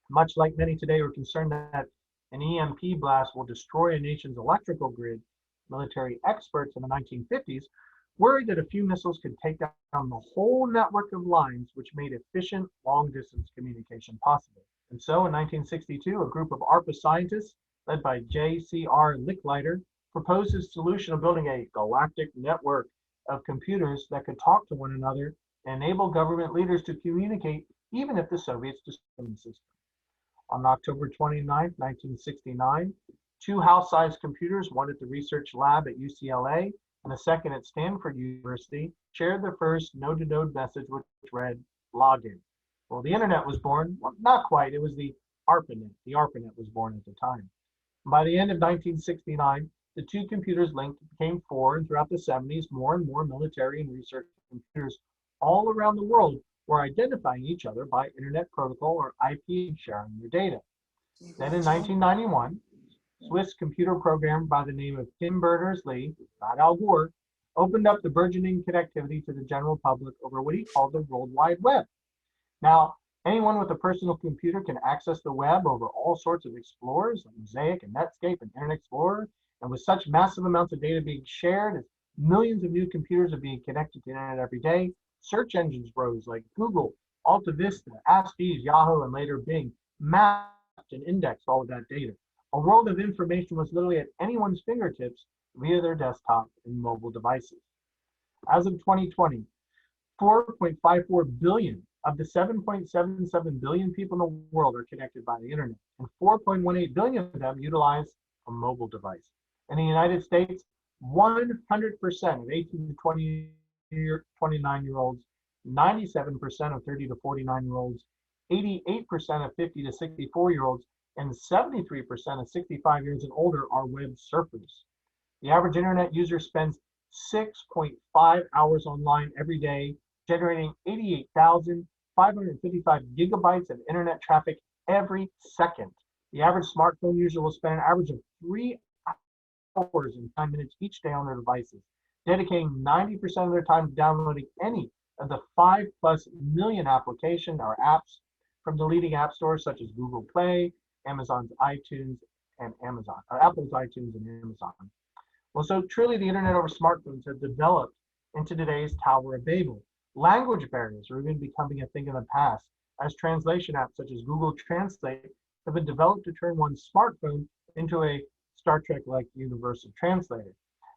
Much like many today are concerned that an EMP blast will destroy a nation's electrical grid, military experts in the 1950s worried that a few missiles could take down the whole network of lines which made efficient long-distance communication possible. And so in 1962, a group of ARPA scientists led by J.C.R. Licklider proposed a solution of building a galactic network of computers that could talk to one another and enable government leaders to communicate even if the Soviets destroyed the system. On October 29, 1969, 2 house-sized computers, one at the research lab at UCLA and a second at Stanford University, shared their first node-to-node message which read, "Login." Well, the internet was born. Well, not quite. It was the Arpanet. The Arpanet was born at the time. By the end of 1969, the 2 computers linked became 4, and throughout the 70s, more and more military and research computers all around the world were identifying each other by Internet Protocol or IP and sharing their data. Then in 1991, Swiss computer programmer by the name of Tim Berners-Lee, not Al Gore, opened up the burgeoning connectivity to the general public over what he called the World Wide Web. Now, anyone with a personal computer can access the web over all sorts of explorers like Mosaic and Netscape and Internet Explorer. And with such massive amounts of data being shared, as millions of new computers are being connected to the internet every day, search engines rose like Google, Alta Vista, Ask Jeeves, Yahoo, and later Bing mapped and indexed all of that data. A world of information was literally at anyone's fingertips via their desktop and mobile devices. As of 2020, 4.54 billion of the 7.77 billion people in the world are connected by the internet, and 4.18 billion of them utilize a mobile device. In the United States, 100% of 18 to 29-year-olds, 97% of 30 to 49-year-olds, 88% of 50 to 64-year-olds and 73% of 65 years and older are web surfers. The average internet user spends 6.5 hours online every day, generating 88,555 gigabytes of internet traffic every second. The average smartphone user will spend an average of 3 hours and 9 minutes each day on their devices, dedicating 90% of their time to downloading any of the 5+ million applications or apps from the leading app stores such as Google Play, Amazon's iTunes, and Apple's iTunes and Amazon. Well, so truly the internet over smartphones has developed into today's Tower of Babel. Language barriers are even becoming a thing of the past, as translation apps such as Google Translate have been developed to turn one's smartphone into a Star Trek-like universal translator.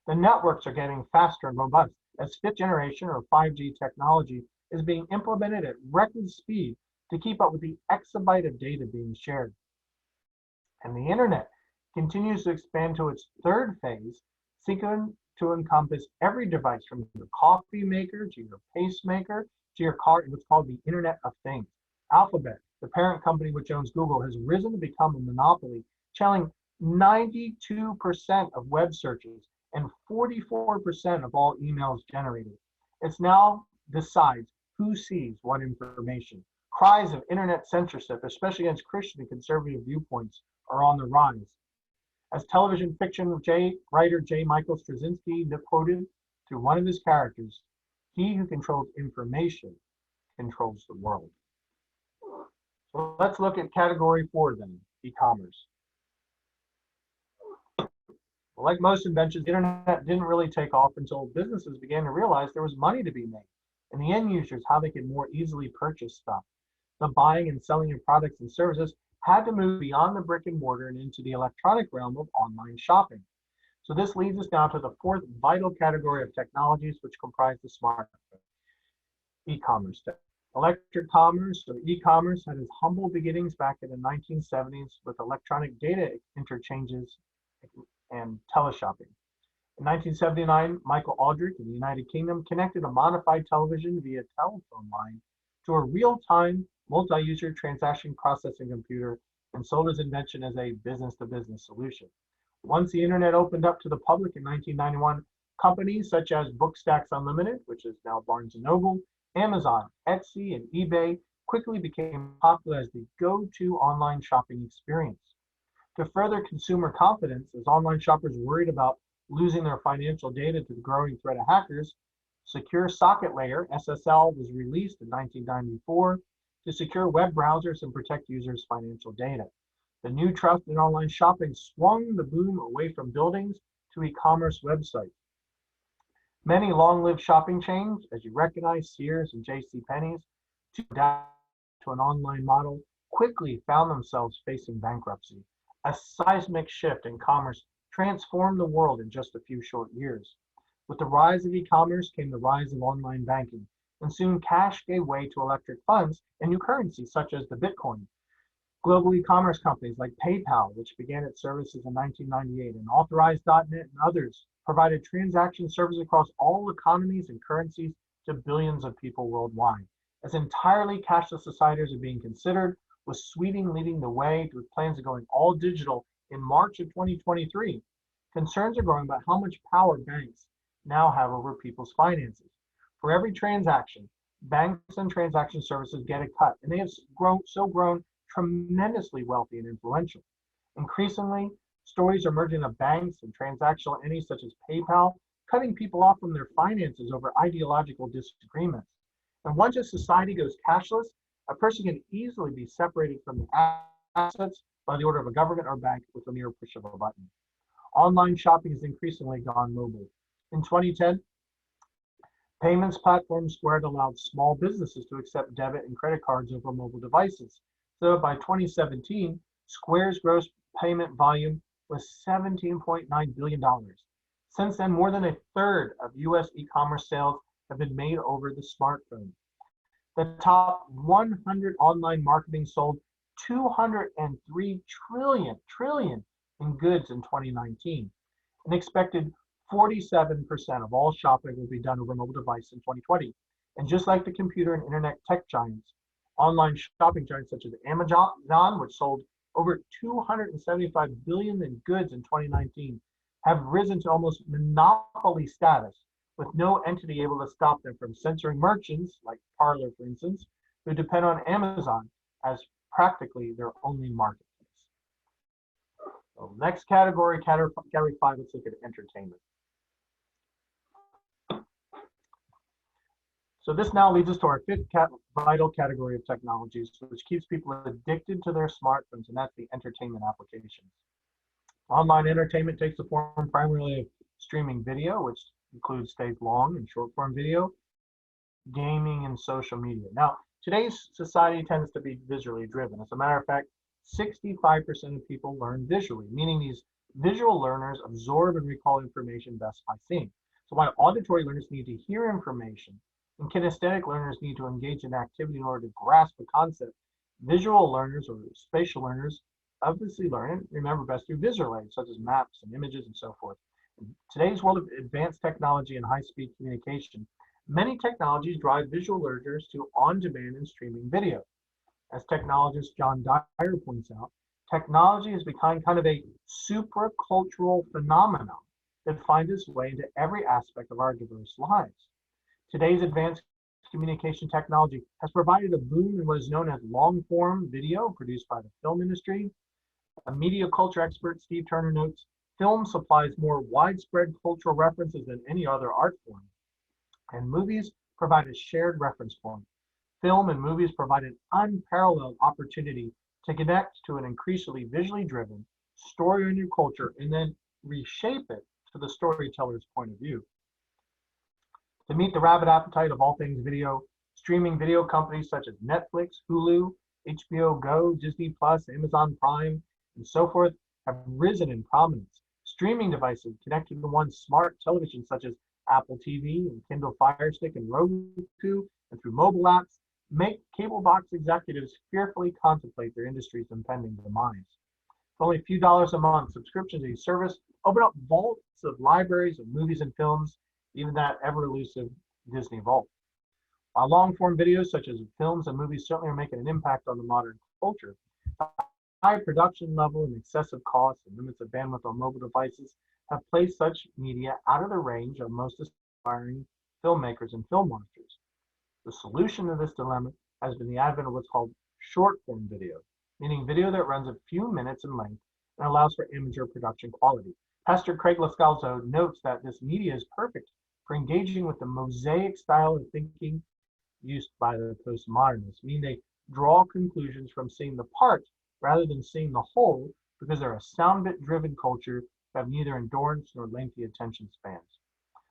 The networks are getting faster and robust as 5th generation or 5G technology is being implemented at record speed to keep up with the exabyte of data being shared. And the internet continues to expand to its third phase, seeking to encompass every device from your coffee maker to your pacemaker to your car, what's called the Internet of Things. Alphabet, the parent company which owns Google, has risen to become a monopoly, channeling 92% of web searches and 44% of all emails generated. It's now decides who sees what information. Cries of internet censorship, especially against Christian and conservative viewpoints, are on the rise. As television fiction writer J. Michael Straczynski quoted through one of his characters, "He who controls information controls the world." So let's look at category 4 then, e-commerce. Like most inventions, the internet didn't really take off until businesses began to realize there was money to be made, and the end users how they could more easily purchase stuff. The buying and selling of products and services had to move beyond the brick and mortar and into the electronic realm of online shopping. So this leads us now to the 4th vital category of technologies which comprise the smartphone, e-commerce. Electric commerce or e-commerce had its humble beginnings back in the 1970s with electronic data interchanges and teleshopping. In 1979, Michael Aldrich in the United Kingdom connected a modified television via telephone line to a real-time multi-user transaction processing computer and sold his invention as a business-to-business solution. Once the internet opened up to the public in 1991, companies such as Bookstacks Unlimited, which is now Barnes & Noble, Amazon, Etsy, and eBay quickly became popular as the go-to online shopping experience. To further consumer confidence, as online shoppers worried about losing their financial data to the growing threat of hackers, Secure Socket Layer, SSL, was released in 1994 to secure web browsers and protect users' financial data. The new trust in online shopping swung the boom away from buildings to e-commerce websites. Many long-lived shopping chains, as you recognize, Sears and JCPenney's, to adapt to an online model, quickly found themselves facing bankruptcy. A seismic shift in commerce transformed the world in just a few short years. With the rise of e-commerce came the rise of online banking, and soon cash gave way to electric funds and new currencies such as the Bitcoin. Global e-commerce companies like PayPal, which began its services in 1998, and Authorized.net and others provided transaction services across all economies and currencies to billions of people worldwide. As entirely cashless societies are being considered, with Sweden leading the way with plans of going all digital in March of 2023, concerns are growing about how much power banks now have over people's finances. For every transaction, banks and transaction services get a cut, and they have grown tremendously wealthy and influential. Increasingly, stories are emerging of banks and transactional entities such as PayPal cutting people off from their finances over ideological disagreements. And once a society goes cashless, a person can easily be separated from the assets by the order of a government or bank with a mere push of a button. Online shopping has increasingly gone mobile. In 2010, payments platform Square allowed small businesses to accept debit and credit cards over mobile devices. So by 2017, Square's gross payment volume was $17.9 billion. Since then, more than a third of US e-commerce sales have been made over the smartphone. The top 100 online marketing sold 203 trillion in goods in 2019. An expected 47% of all shopping will be done over a mobile device in 2020. And just like the computer and internet tech giants, Online shopping giants such as Amazon, which sold over 275 billion in goods in 2019, have risen to almost monopoly status, with no entity able to stop them from censoring merchants, like Parler, for instance, who depend on Amazon as practically their only marketplace. So next category 5, let's look at entertainment. So this now leads us to our fifth vital category of technologies, which keeps people addicted to their smartphones, and that's the entertainment applications. Online entertainment takes the form primarily of streaming video, which includes stays long and short form video, gaming, and social media. Now, today's society tends to be visually driven. As a matter of fact, 65% of people learn visually, meaning these visual learners absorb and recall information best by seeing. So while auditory learners need to hear information, and kinesthetic learners need to engage in activity in order to grasp a concept, visual learners or spatial learners obviously learn and remember best through visual aids, such as maps and images and so forth. In today's world of advanced technology and high-speed communication, many technologies drive visual learners to on-demand and streaming video. As technologist John Dyer points out, technology has become kind of a supracultural phenomenon that finds its way into every aspect of our diverse lives. Today's advanced communication technology has provided a boom in what is known as long-form video produced by the film industry. A media culture expert, Steve Turner, notes, film supplies more widespread cultural references than any other art form, and movies provide a shared reference point. Film and movies provide an unparalleled opportunity to connect to an increasingly visually driven, story-oriented culture and then reshape it to the storyteller's point of view. To meet the rabid appetite of all things video, streaming video companies such as Netflix, Hulu, HBO Go, Disney Plus, Amazon Prime, and so forth have risen in prominence. Streaming devices connected to one's smart television such as Apple TV and Kindle Fire Stick and Roku, and through mobile apps, make cable box executives fearfully contemplate their industry's impending demise. For only a few dollars a month, subscriptions to these services open up vaults of libraries of movies and films, even that ever-elusive Disney Vault. While long-form videos such as films and movies certainly are making an impact on the modern culture, the high production level and excessive costs and limits of bandwidth on mobile devices have placed such media out of the range of most aspiring filmmakers and film monsters. The solution to this dilemma has been the advent of what's called short-form video, meaning video that runs a few minutes in length and allows for amateur production quality. Pastor Craig Lascalzo notes that this media is perfect for engaging with the mosaic style of thinking used by the postmodernists, meaning they draw conclusions from seeing the part rather than seeing the whole, because they're a sound bit driven culture that have neither endurance nor lengthy attention spans.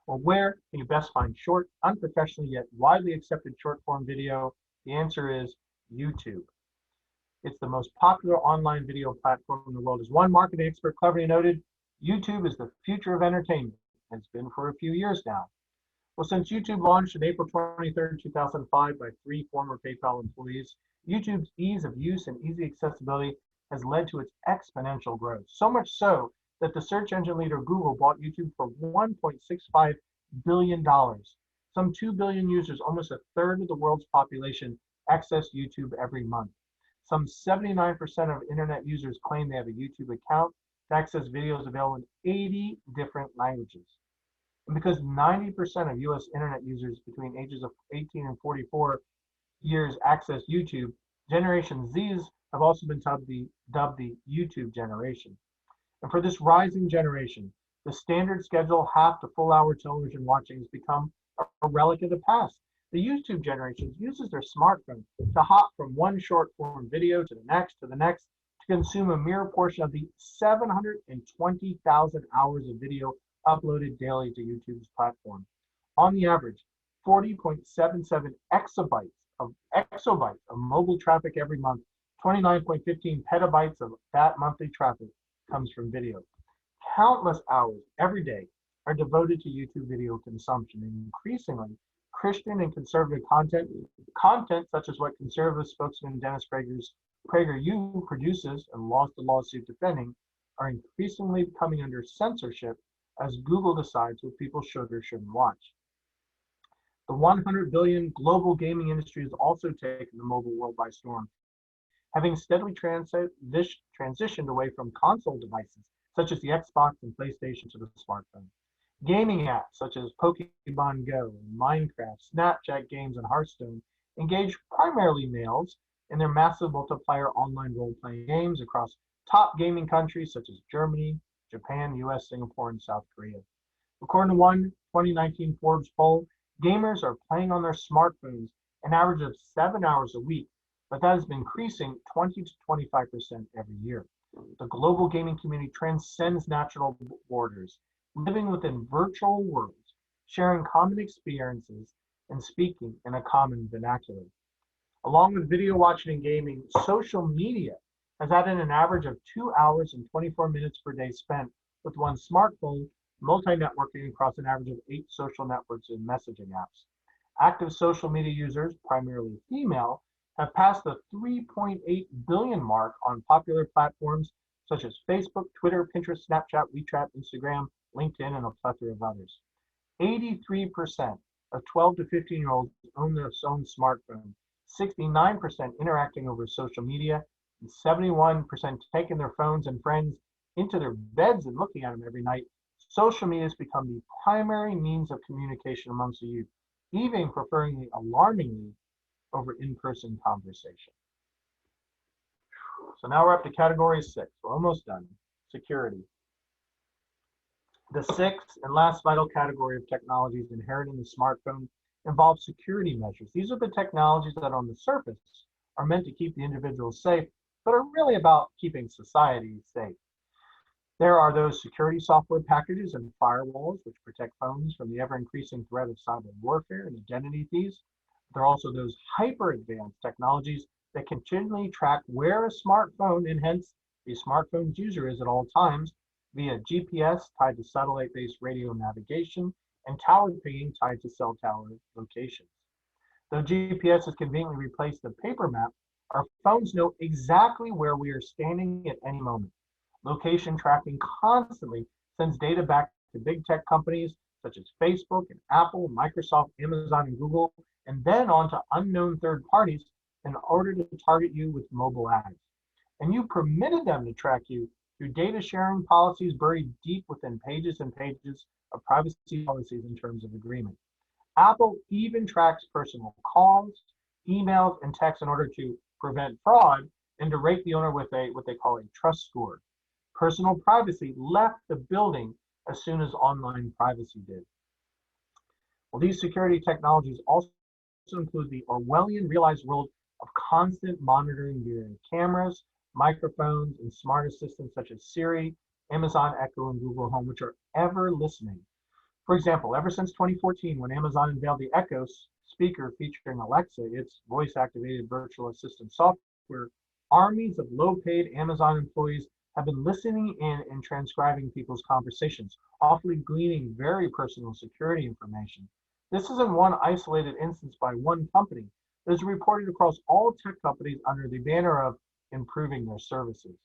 Well, where can you best find short, unprofessional yet widely accepted short form video? The answer is YouTube. It's the most popular online video platform in the world. As one marketing expert cleverly noted, YouTube is the future of entertainment, and it's been for a few years now. Well, since YouTube launched on April 23rd, 2005 by 3 former PayPal employees, YouTube's ease of use and easy accessibility has led to its exponential growth. So much so that the search engine leader Google bought YouTube for $1.65 billion. Some 2 billion users, almost a third of the world's population, access YouTube every month. Some 79% of internet users claim they have a YouTube account to access videos available in 80 different languages. And because 90% of US internet users between ages of 18 and 44 years access YouTube, Generation Zs have also been dubbed the YouTube generation. And for this rising generation, the standard schedule half to full hour television watching has become a relic of the past. The YouTube generation uses their smartphone to hop from one short form video to the next, to consume a mere portion of the 720,000 hours of video uploaded daily to YouTube's platform. On the average, 40.77 exabytes of mobile traffic every month, 29.15 petabytes of that monthly traffic comes from video. Countless hours every day are devoted to YouTube video consumption, and increasingly Christian and conservative content such as what conservative spokesman Dennis PragerU produces and lost a lawsuit defending, are increasingly coming under censorship as Google decides what people should or shouldn't watch. The 100 billion global gaming industry has also taken the mobile world by storm, having steadily transitioned away from console devices such as the Xbox and PlayStation to the smartphone. Gaming apps such as Pokemon Go, Minecraft, Snapchat games, and Hearthstone engage primarily males in their massive multiplayer online role-playing games across top gaming countries such as Germany, Japan, US, Singapore, and South Korea. According to one 2019 Forbes poll, gamers are playing on their smartphones an average of 7 hours a week, but that has been increasing 20 to 25% every year. The global gaming community transcends national borders, living within virtual worlds, sharing common experiences, and speaking in a common vernacular. Along with video watching and gaming, social media has added an average of 2 hours and 24 minutes per day spent with one smartphone, multi-networking across an average of 8 social networks and messaging apps. Active social media users, primarily female, have passed the 3.8 billion mark on popular platforms such as Facebook, Twitter, Pinterest, Snapchat, WeChat, Instagram, LinkedIn, and a plethora of others. 83% of 12 to 15-year-olds own their own smartphone, 69% interacting over social media, and 71% taking their phones and friends into their beds and looking at them every night. Social media has become the primary means of communication amongst the youth, even preferring the alarmingly over in-person conversation. So now we're up to category 6. We're almost done. Security. The sixth and last vital category of technologies inherent in the smartphone involves security measures. These are the technologies that on the surface are meant to keep the individual safe, but are really about keeping society safe. There are those security software packages and firewalls which protect phones from the ever-increasing threat of cyber warfare and identity thieves. There are also those hyper-advanced technologies that continually track where a smartphone and hence a smartphone's user is at all times via GPS tied to satellite-based radio navigation and tower pinging tied to cell tower locations. Though GPS has conveniently replaced the paper map, our phones know exactly where we are standing at any moment. Location tracking constantly sends data back to big tech companies such as Facebook and Apple, Microsoft, Amazon, and Google, and then on to unknown third parties in order to target you with mobile ads. And you permitted them to track you through data sharing policies buried deep within pages and pages of privacy policies and terms of agreement. Apple even tracks personal calls, emails, and texts in order to prevent fraud and to rate the owner with what they call a trust score. Personal privacy left the building as soon as online privacy did. Well, these security technologies also include the Orwellian realized world of constant monitoring via cameras, microphones, and smart assistants such as Siri, Amazon Echo, and Google Home, which are ever listening. For example, ever since 2014, when Amazon unveiled the Echo speaker featuring Alexa, its voice-activated virtual assistant software, armies of low-paid Amazon employees have been listening in and transcribing people's conversations, often gleaning very personal security information. This isn't one isolated instance by one company. It is reported across all tech companies under the banner of improving their services.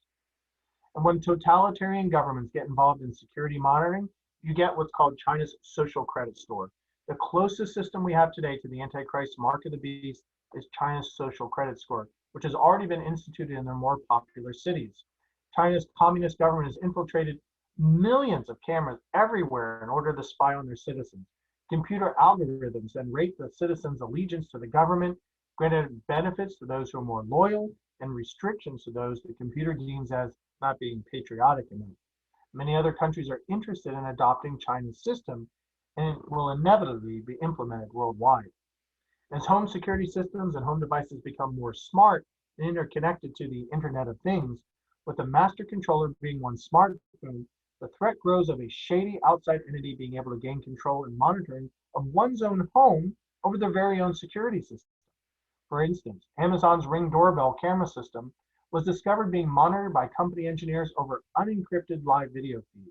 And when totalitarian governments get involved in security monitoring, you get what's called China's social credit score. The closest system we have today to the Antichrist mark of the beast is China's social credit score, which has already been instituted in their more popular cities. China's communist government has infiltrated millions of cameras everywhere in order to spy on their citizens. Computer algorithms then rate the citizens' allegiance to the government, granted benefits to those who are more loyal, and restrictions to those the computer deems as not being patriotic enough. Many other countries are interested in adopting China's system, and it will inevitably be implemented worldwide. As home security systems and home devices become more smart and interconnected to the Internet of Things, with the master controller being one smartphone, the threat grows of a shady outside entity being able to gain control and monitoring of one's own home over their very own security system. For instance, Amazon's Ring doorbell camera system was discovered being monitored by company engineers over unencrypted live video feeds.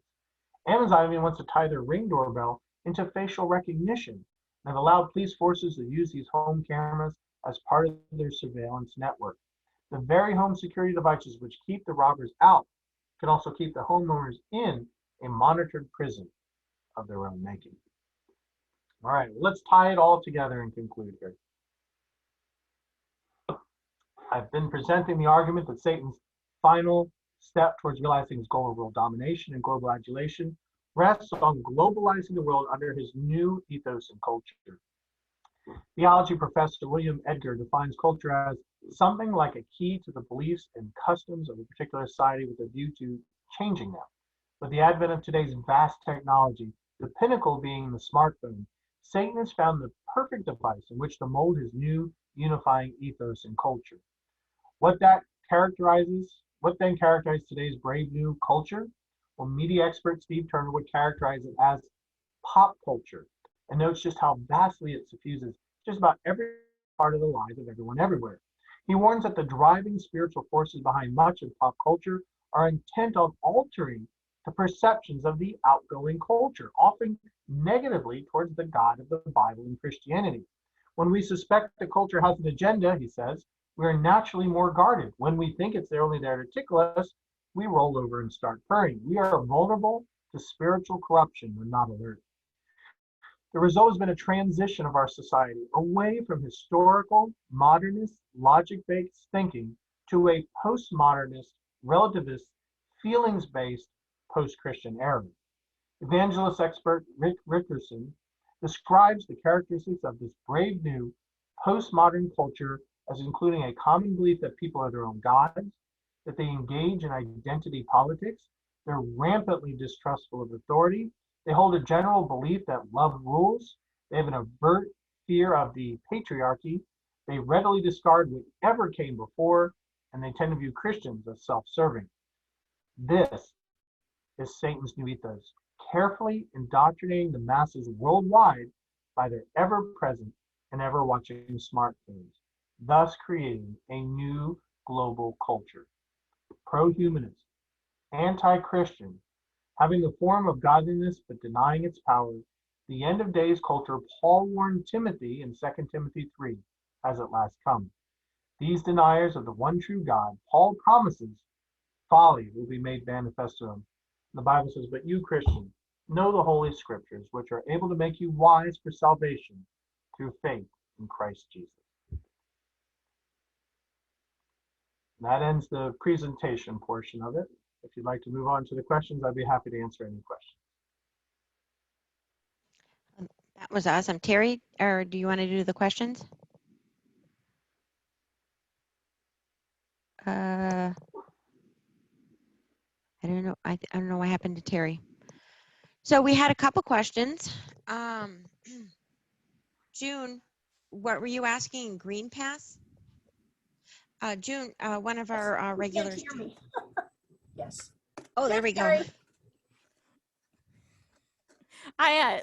Amazon even wants to tie their Ring doorbell into facial recognition and have allowed police forces to use these home cameras as part of their surveillance network. The very home security devices which keep the robbers out can also keep the homeowners in a monitored prison of their own making. All right, let's tie it all together and conclude here. I've been presenting the argument that Satan's final step towards realizing his goal of world domination and global adulation rests on globalizing the world under his new ethos and culture. Theology professor William Edgar defines culture as something like a key to the beliefs and customs of a particular society with a view to changing them. With the advent of today's vast technology, the pinnacle being the smartphone, Satan has found the perfect device in which to mold his new unifying ethos and culture. What then characterizes today's brave new culture? Well, media expert Steve Turner would characterize it as pop culture and notes just how vastly it suffuses just about every part of the lives of everyone everywhere. He warns that the driving spiritual forces behind much of pop culture are intent on altering the perceptions of the outgoing culture, often negatively towards the God of the Bible and Christianity. When we suspect the culture has an agenda, he says, we are naturally more guarded. When we think it's only there to tickle us, we roll over and start purring. We are vulnerable to spiritual corruption when not alert. The result has been a transition of our society away from historical, modernist, logic-based thinking to a postmodernist, relativist, feelings-based post-Christian era. Evangelist expert Rick Rickerson describes the characteristics of this brave new postmodern culture as including a common belief that people are their own gods, that they engage in identity politics, they're rampantly distrustful of authority, they hold a general belief that love rules, they have an overt fear of the patriarchy, they readily discard whatever came before, and they tend to view Christians as self-serving. This is Satan's new ethos, carefully indoctrinating the masses worldwide by their ever-present and ever-watching smartphones, thus creating a new global culture. Pro-humanist, anti-Christian, having the form of godliness but denying its power, the end of days culture Paul warned Timothy in 2 Timothy 3 has at last come. These deniers of the one true God, Paul promises, folly will be made manifest to them. The Bible says, but you Christians, know the Holy Scriptures, which are able to make you wise for salvation through faith in Christ Jesus. That ends the presentation portion of it. If you'd like to move on to the questions, I'd be happy to answer any questions. That was awesome. Terry, or do you want to do the questions? I don't know. I don't know what happened to Terry. So we had a couple questions. June, what were you asking? Green Pass? June, one of our regulars. You can't hear me. Yes. Oh, there we go.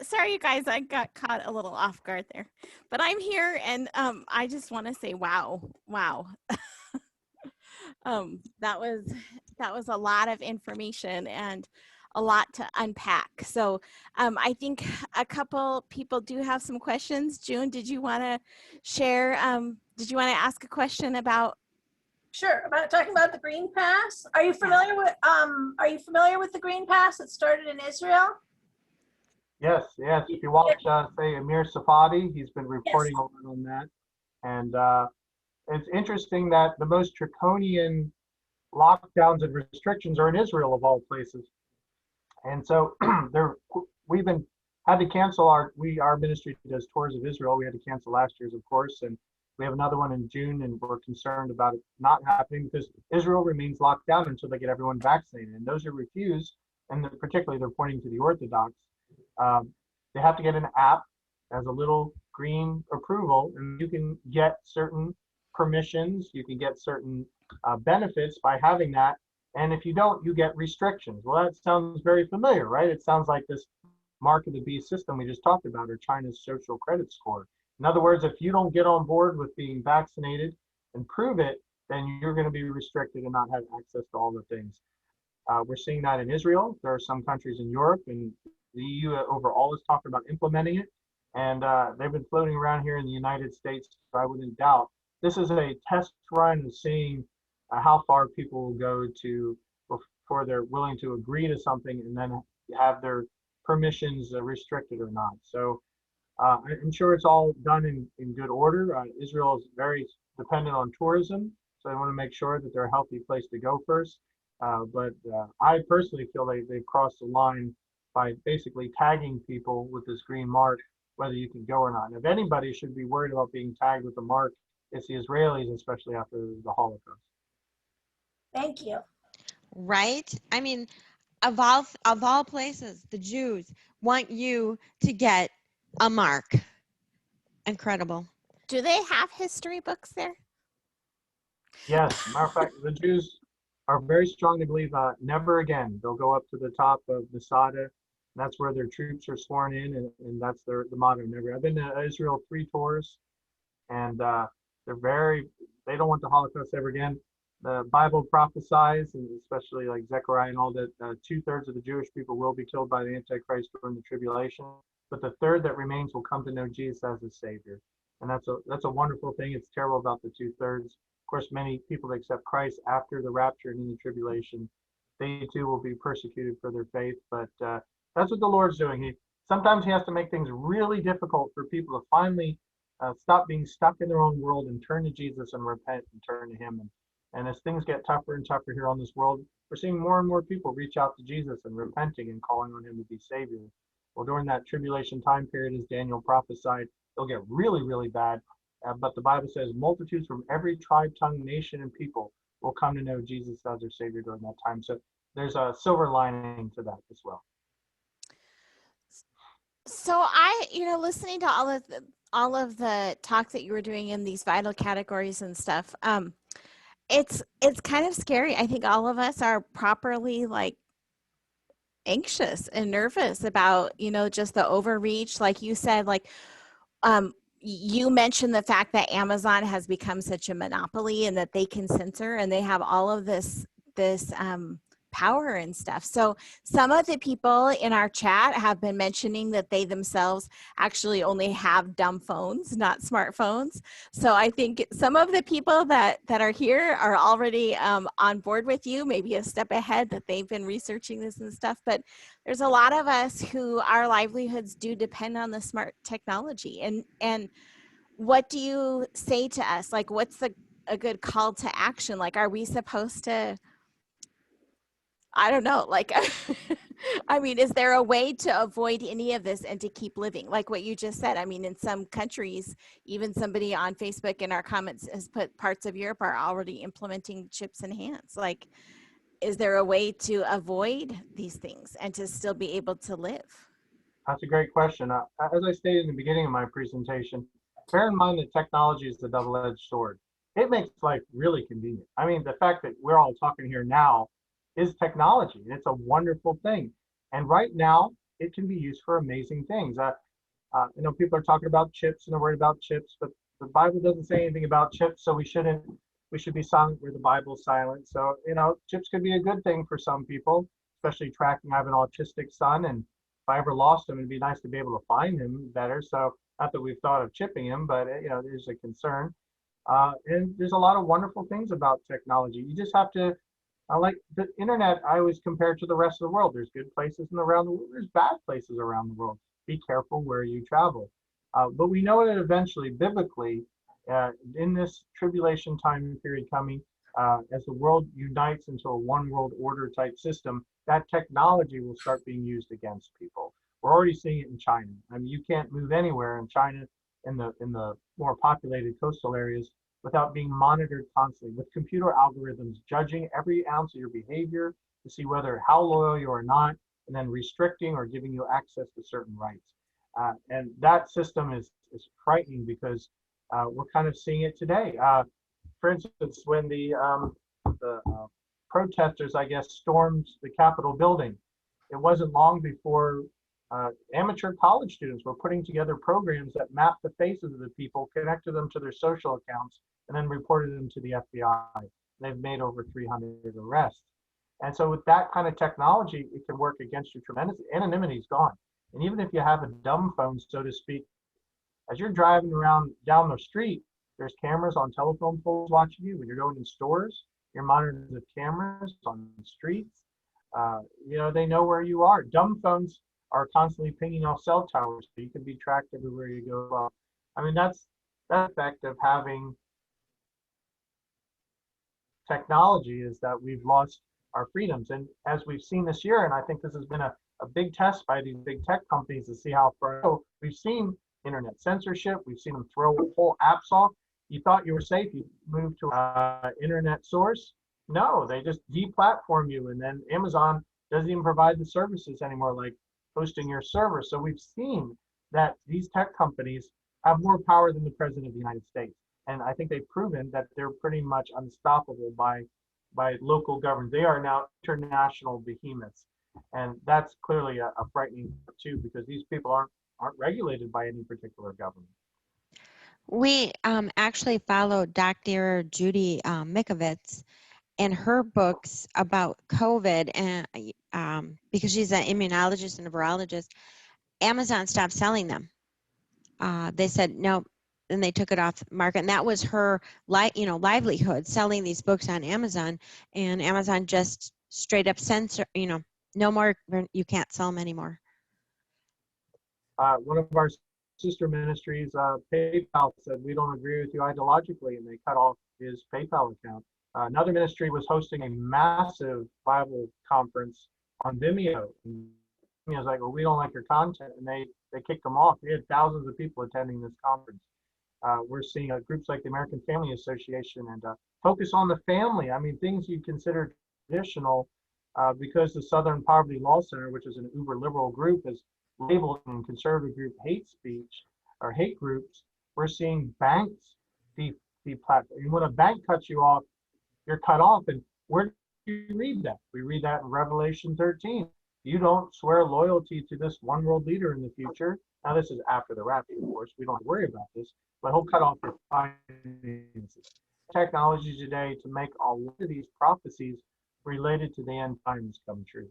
Sorry, you guys, I got caught a little off guard there, but I'm here, and I just want to say, wow. That was a lot of information and a lot to unpack. So I think a couple people do have some questions. June, did you want to share? Did you want to ask a question about? Sure. About talking about the Green Pass. Are you familiar with the Green Pass that started in Israel? Yes. If you watch, say, Amir Safadi, he's been reporting a lot on that. And it's interesting that the most draconian lockdowns and restrictions are in Israel, of all places. And so we've been had to cancel our ministry does tours of Israel. We had to cancel last year's, of course, and we have another one in June, and we're concerned about it not happening because Israel remains locked down until they get everyone vaccinated. And those who refuse, and particularly they're pointing to the Orthodox, they have to get an app as a little green approval, and you can get certain permissions, you can get certain benefits by having that. And if you don't, you get restrictions. Well, that sounds very familiar, right? It sounds like this mark of the beast system we just talked about, or China's social credit score. In other words, if you don't get on board with being vaccinated and prove it, then you're going to be restricted and not have access to all the things. We're seeing that in Israel. There are some countries in Europe, and the EU overall is talking about implementing it. And they've been floating around here in the United States, so I wouldn't doubt. This is a test run of seeing how far people will go before they're willing to agree to something and then have their permissions restricted or not. So I'm sure it's all done in good order. Israel is very dependent on tourism, so I want to make sure that they're a healthy place to go first. But I personally feel they've crossed the line by basically tagging people with this green mark, whether you can go or not. And if anybody should be worried about being tagged with the mark, it's the Israelis, especially after the Holocaust. Thank you. Right? I mean, of all places, the Jews want you to get a mark. Incredible. Do they have history books there? Yes, matter of fact, the Jews are very strong to believe never again. They'll go up to the top of Masada. That's where their troops are sworn in, and that's the motto. Never. I've been to Israel 3 tours, and they don't want the Holocaust ever again. The Bible prophesies, and especially like Zechariah and all that, 2/3 of the Jewish people will be killed by the Antichrist during the tribulation, but the third that remains will come to know Jesus as his Savior, and that's a wonderful thing. It's terrible about the 2/3. Of course, many people that accept Christ after the rapture and in the tribulation, they too will be persecuted for their faith. But that's what the Lord's doing. Sometimes he has to make things really difficult for people to finally stop being stuck in their own world and turn to Jesus and repent and turn to him. And as things get tougher and tougher here on this world, we're seeing more and more people reach out to Jesus and repenting and calling on him to be Savior. Well, during that tribulation time period, as Daniel prophesied, it'll get really, really bad. But the Bible says multitudes from every tribe, tongue, nation, and people will come to know Jesus as their Savior during that time. So there's a silver lining to that as well. So listening to all of the talk that you were doing in these vital categories and stuff, it's kind of scary. I think all of us are properly like anxious and nervous about, just the overreach. Like you said, like, you mentioned the fact that Amazon has become such a monopoly and that they can censor and they have all of this power and stuff. So some of the people in our chat have been mentioning that they themselves actually only have dumb phones, not smartphones. So I think some of the people that are here are already on board with you, maybe a step ahead, that they've been researching this and stuff. But there's a lot of us who our livelihoods do depend on the smart technology. And what do you say to us? Like, what's a good call to action? Like, are we supposed to, I don't know, like, I mean, is there a way to avoid any of this and to keep living? Like what you just said, I mean, in some countries, even somebody on Facebook in our comments has put parts of Europe are already implementing chips in hands. Like, is there a way to avoid these things and to still be able to live? That's a great question. As I stated in the beginning of my presentation, bear in mind that technology is the double-edged sword. It makes life really convenient. I mean, the fact that we're all talking here now is technology. It's a wonderful thing. And right now, it can be used for amazing things. People are talking about chips and they're worried about chips, but the Bible doesn't say anything about chips, so we should be silent where the Bible's silent. So, chips could be a good thing for some people, especially tracking. I have an autistic son, and if I ever lost him, it'd be nice to be able to find him better. So, not that we've thought of chipping him, but, there's a concern. And there's a lot of wonderful things about technology. You just have to, like the internet, I always compare to the rest of the world. There's good places around the world. There's bad places around the world. Be careful where you travel. But we know that eventually, biblically, in this tribulation time period coming, as the world unites into a one world order type system, that technology will start being used against people. We're already seeing it in China. I mean, you can't move anywhere in China in the more populated coastal areas without being monitored constantly with computer algorithms judging every ounce of your behavior to see how loyal you are or not, and then restricting or giving you access to certain rights. And that system is frightening because we're kind of seeing it today. For instance, when the protesters, I guess, stormed the Capitol building, it wasn't long before amateur college students were putting together programs that mapped the faces of the people, connected them to their social accounts, and then reported them to the FBI. They've made over 300 arrests. And so with that kind of technology, it can work against you tremendously. Anonymity is gone. And even if you have a dumb phone, so to speak, as you're driving around down the street, there's cameras on telephone poles watching you. When you're going in stores, you're monitored with cameras on the streets. They know where you are. Dumb phones are constantly pinging off cell towers, so you can be tracked everywhere you go. Well, I mean, that's the effect of having technology, is that we've lost our freedoms. And as we've seen this year, and I think this has been a big test by these big tech companies to see how far, we've seen internet censorship, we've seen them throw whole apps off. You thought you were safe, you moved to an internet source. No, they just deplatform you, and then Amazon doesn't even provide the services anymore, like hosting your server. So we've seen that these tech companies have more power than the President of the United States. And I think they've proven that they're pretty much unstoppable by local government. They are now international behemoths. And that's clearly a frightening too, because these people aren't regulated by any particular government. We actually followed Dr. Judy Mikovits and her books about COVID, and because she's an immunologist and a virologist. Amazon stopped selling them. They said no, and they took it off the market. And that was her livelihood, selling these books on Amazon. And Amazon just straight up censor, no more, you can't sell them anymore. One of our sister ministries, PayPal, said we don't agree with you ideologically, and they cut off his PayPal account. Another ministry was hosting a massive Bible conference on Vimeo. And Vimeo's like, well, we don't like your content, and they kicked them off. We had thousands of people attending this conference. We're seeing groups like the American Family Association and Focus on the Family. I mean, things you consider traditional, because the Southern Poverty Law Center, which is an uber liberal group, is labeled in conservative group hate speech or hate groups. We're seeing banks deplatform. When a bank cuts you off, you're cut off. And where do you read that? We read that in Revelation 13. You don't swear loyalty to this one world leader in the future. Now, this is after the rapture, of course. We don't have to worry about this, but he'll cut off your finances. Technology today to make all of these prophecies related to the end times come true.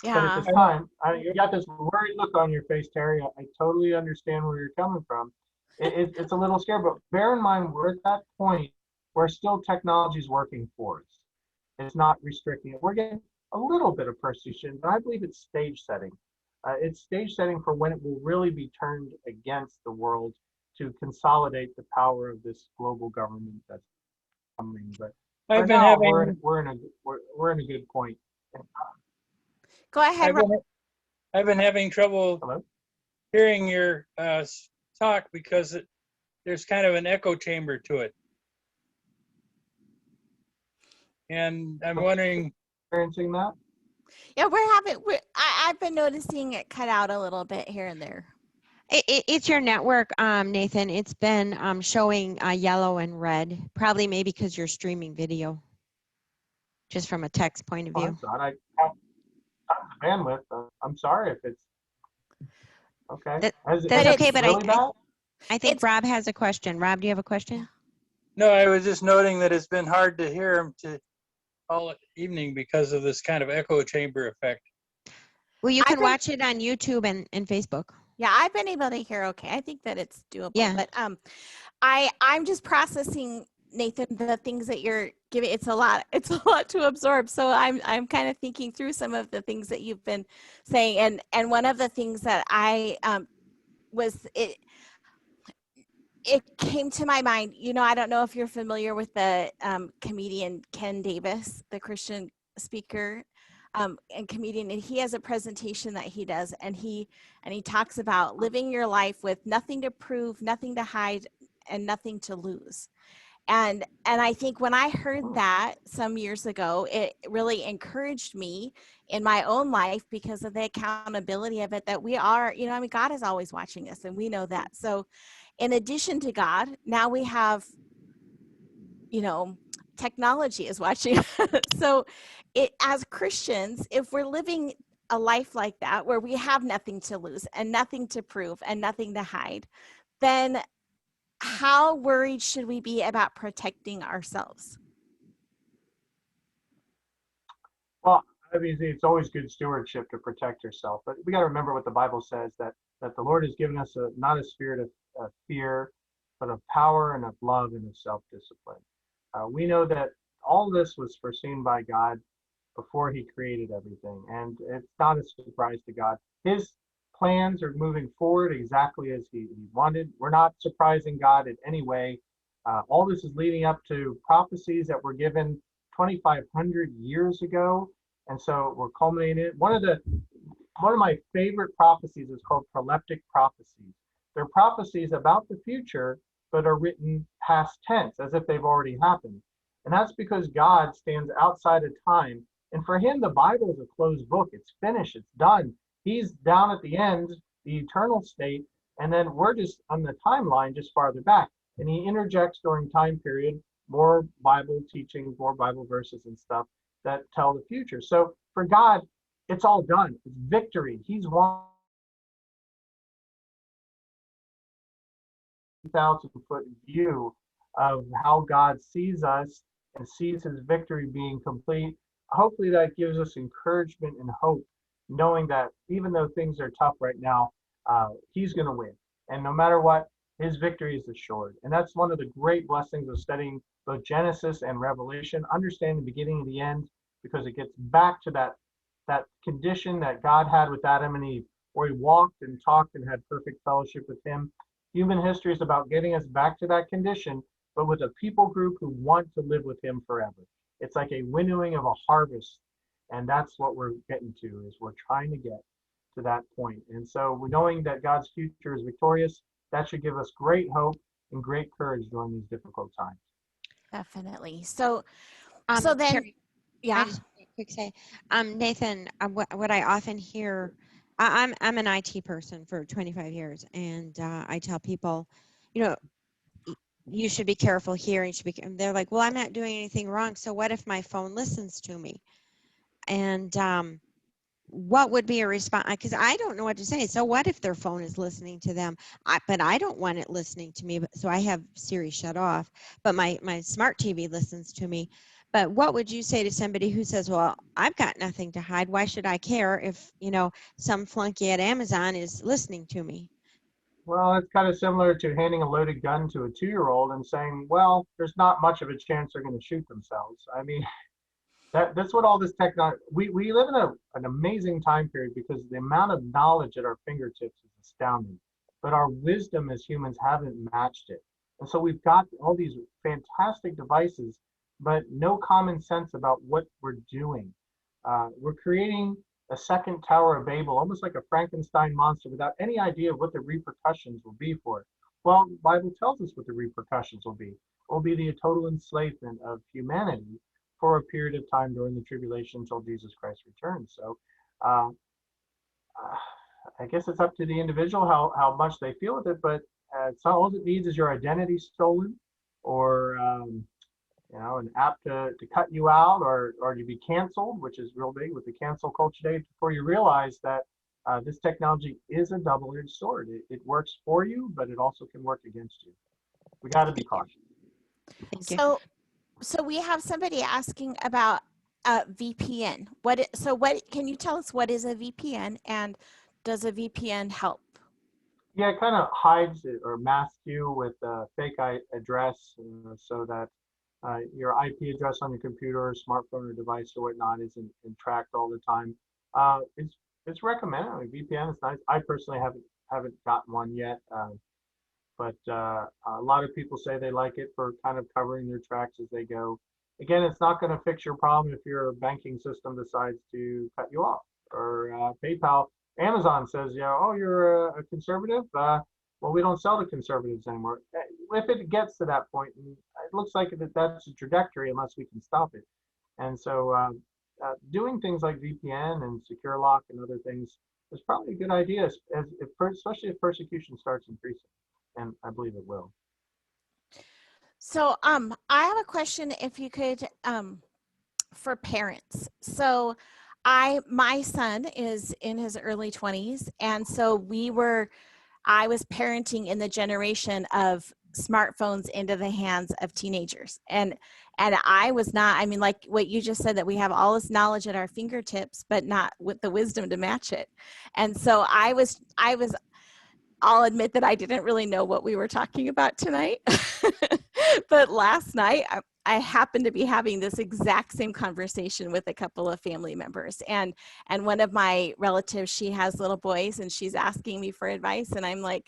Yeah. But at this time, you got this worried look on your face, Terry. I totally understand where you're coming from. It's a little scary, but bear in mind, we're at that point where still technology is working for us. It's not restricting it. We're getting a little bit of persecution, but I believe it's stage setting. It's stage setting for when it will really be turned against the world to consolidate the power of this global government that's coming. But for now, we're in a good point. Go ahead. I've been having trouble hearing your talk because there's kind of an echo chamber to it. And I'm wondering. Experiencing that? Yeah, I've been noticing it cut out a little bit here and there. It's your network, Nathan. It's been showing yellow and red, probably maybe because you're streaming video, just from a text point of view. I have the bandwidth. I'm sorry if it's okay. That's okay, but really I think Rob has a question. Rob, do you have a question? No, I was just noting that it's been hard to hear him all evening because of this kind of echo chamber effect. Well, you can watch it on YouTube and Facebook. Yeah, I've been able to hear okay. I think that it's doable. Yeah. But I'm just processing, Nathan, the things that you're giving. It's a lot to absorb. So I'm kind of thinking through some of the things that you've been saying. And one of the things that I it came to my mind, I don't know if you're familiar with the comedian Ken Davis, the Christian speaker and comedian, and he has a presentation that he does, and he talks about living your life with nothing to prove, nothing to hide, and nothing to lose. And I think when I heard that some years ago, it really encouraged me in my own life because of the accountability of it, that we are, God is always watching us, and we know that. So in addition to God, now we have, technology is watching. So as Christians, if we're living a life like that, where we have nothing to lose and nothing to prove and nothing to hide, then how worried should we be about protecting ourselves? Well, obviously, it's always good stewardship to protect yourself, but we got to remember what the Bible says, that the Lord has given us not a spirit of fear, but of power and of love and of self-discipline. We know that all this was foreseen by God before he created everything. And it's not a surprise to God. His plans are moving forward exactly as he wanted. We're not surprising God in any way. All this is leading up to prophecies that were given 2,500 years ago. And so we're culminating it. One of my favorite prophecies is called proleptic prophecies. They're prophecies about the future, but are written past tense, as if they've already happened. And that's because God stands outside of time. And for him, the Bible is a closed book. It's finished. It's done. He's down at the end, the eternal state, and then we're just on the timeline just farther back. And he interjects during time period more Bible teachings, more Bible verses and stuff that tell the future. So for God, it's all done. It's victory. He's won. 2,000-foot view of how God sees us and sees his victory being complete. Hopefully that gives us encouragement and hope, knowing that even though things are tough right now, he's going to win. And no matter what, his victory is assured. And that's one of the great blessings of studying both Genesis and Revelation, understanding the beginning and the end, because it gets back to that condition that God had with Adam and Eve, where he walked and talked and had perfect fellowship with him. Human history is about getting us back to that condition, but with a people group who want to live with him forever. It's like a winnowing of a harvest. And that's what we're getting to, is we're trying to get to that point. And so knowing that God's future is victorious, that should give us great hope and great courage during these difficult times. Definitely. So then, Terry, yeah. I just want to quick say, Nathan, what I often hear, I'm an IT person for 25 years, and I tell people, you should be careful here. You should be. And they're like, well, I'm not doing anything wrong. So what if my phone listens to me? And what would be a response? Because I don't know what to say. So what if their phone is listening to them? But I don't want it listening to me. So I have Siri shut off. But my smart TV listens to me. But what would you say to somebody who says, well, I've got nothing to hide. Why should I care if, some flunky at Amazon is listening to me? Well, it's kind of similar to handing a loaded gun to a 2-year-old and saying, well, there's not much of a chance they're going to shoot themselves. I mean, that's what all this technology, we live in an amazing time period because the amount of knowledge at our fingertips is astounding, but our wisdom as humans haven't matched it. And so we've got all these fantastic devices, but no common sense about what we're doing. We're creating a second Tower of Babel, almost like a Frankenstein monster, without any idea of what the repercussions will be for it. Well, the Bible tells us what the repercussions will be. It will be the total enslavement of humanity for a period of time during the tribulation until Jesus Christ returns. So I guess it's up to the individual how much they feel with it, but it's not all it needs is your identity stolen, or an app to cut you out, or to be canceled, which is real big with the cancel culture today, before you realize that this technology is a double-edged sword. It works for you, but it also can work against you. We got to be cautious. Thank you. So we have somebody asking about VPN. Can you tell us what is a VPN, and does a VPN help? Yeah, it kind of hides it or masks you with a fake address, so that your IP address on your computer or smartphone or device or whatnot isn't tracked all the time. It's recommended. I mean, VPN is nice. I personally haven't gotten one yet, but a lot of people say they like it for kind of covering their tracks as they go. Again, it's not going to fix your problem if your banking system decides to cut you off, or PayPal. Amazon says, oh, you're a conservative. Well, we don't sell to conservatives anymore. If it gets to that point, it looks like that's a trajectory unless we can stop it. And so doing things like VPN and Secure Lock and other things is probably a good idea, especially if persecution starts increasing. And I believe it will. So I have a question, if you could, for parents. So my son is in his early 20s, and so I was parenting in the generation of smartphones into the hands of teenagers. And I was not, I mean, like what you just said, that we have all this knowledge at our fingertips, but not with the wisdom to match it. And so I'll admit that I didn't really know what we were talking about tonight. But last night I happen to be having this exact same conversation with a couple of family members, and one of my relatives, she has little boys, and she's asking me for advice, and I'm like,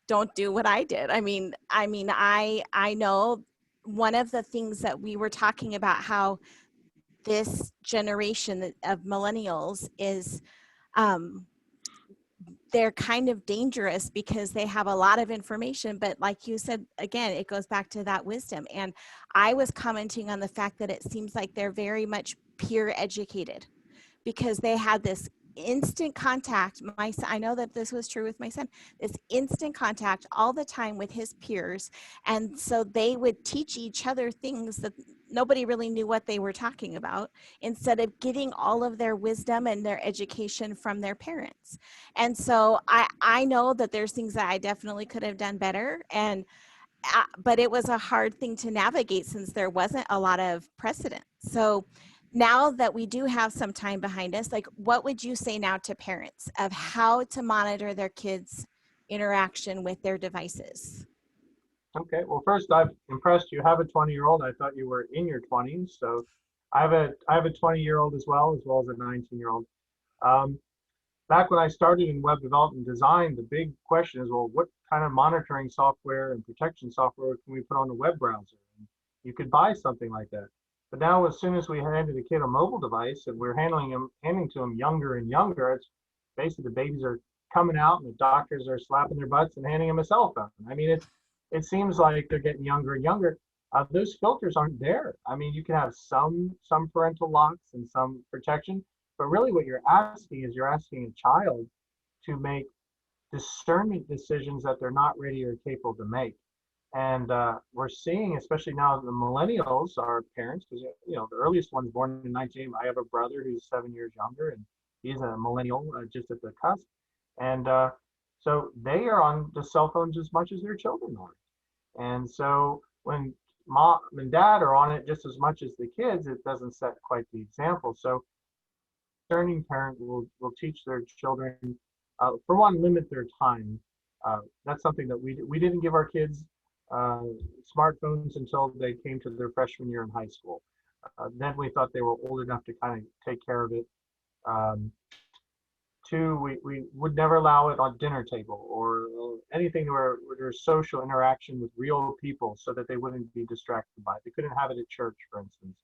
don't do what I did. I know one of the things that we were talking about, how this generation of millennials is, they're kind of dangerous because they have a lot of information, but like you said, again, it goes back to that wisdom. And I was commenting on the fact that it seems like they're very much peer educated, because they had this instant contact. My son, I know that this was true with my son, this instant contact all the time with his peers. And so they would teach each other things that nobody really knew what they were talking about, instead of getting all of their wisdom and their education from their parents. And so I know that there's things that I definitely could have done better. And but it was a hard thing to navigate since there wasn't a lot of precedent. So now that we do have some time behind us, like, what would you say now to parents of how to monitor their kids' interaction with their devices? Okay, well, first, I'm impressed you have a 20-year-old. I thought you were in your 20s. So I have a 20-year-old as well as a 19-year-old. Back when I started in web development design, the big question is, well, what kind of monitoring software and protection software can we put on the web browser? And you could buy something like that. But now, as soon as we handed a kid a mobile device and we're handing to them younger and younger, it's basically the babies are coming out and the doctors are slapping their butts and handing them a cell phone. I mean, it seems like they're getting younger and younger. Those filters aren't there. I mean, you can have some parental locks and some protection, but really what you're asking is you're asking a child to make discernment decisions that they're not ready or capable to make. And we're seeing, especially now, the millennials are parents, because the earliest one's born in 19. I have a brother who's 7 years younger, and he's a millennial, just at the cusp. And so they are on the cell phones as much as their children are. And so when mom and dad are on it just as much as the kids, it doesn't set quite the example. So discerning parent will teach their children, for one, limit their time. That's something that we didn't give our kids smartphones until they came to their freshman year in high school. Then we thought they were old enough to kind of take care of it. Two, we would never allow it on dinner table or anything where there's social interaction with real people, so that they wouldn't be distracted by it. They couldn't have it at church, for instance.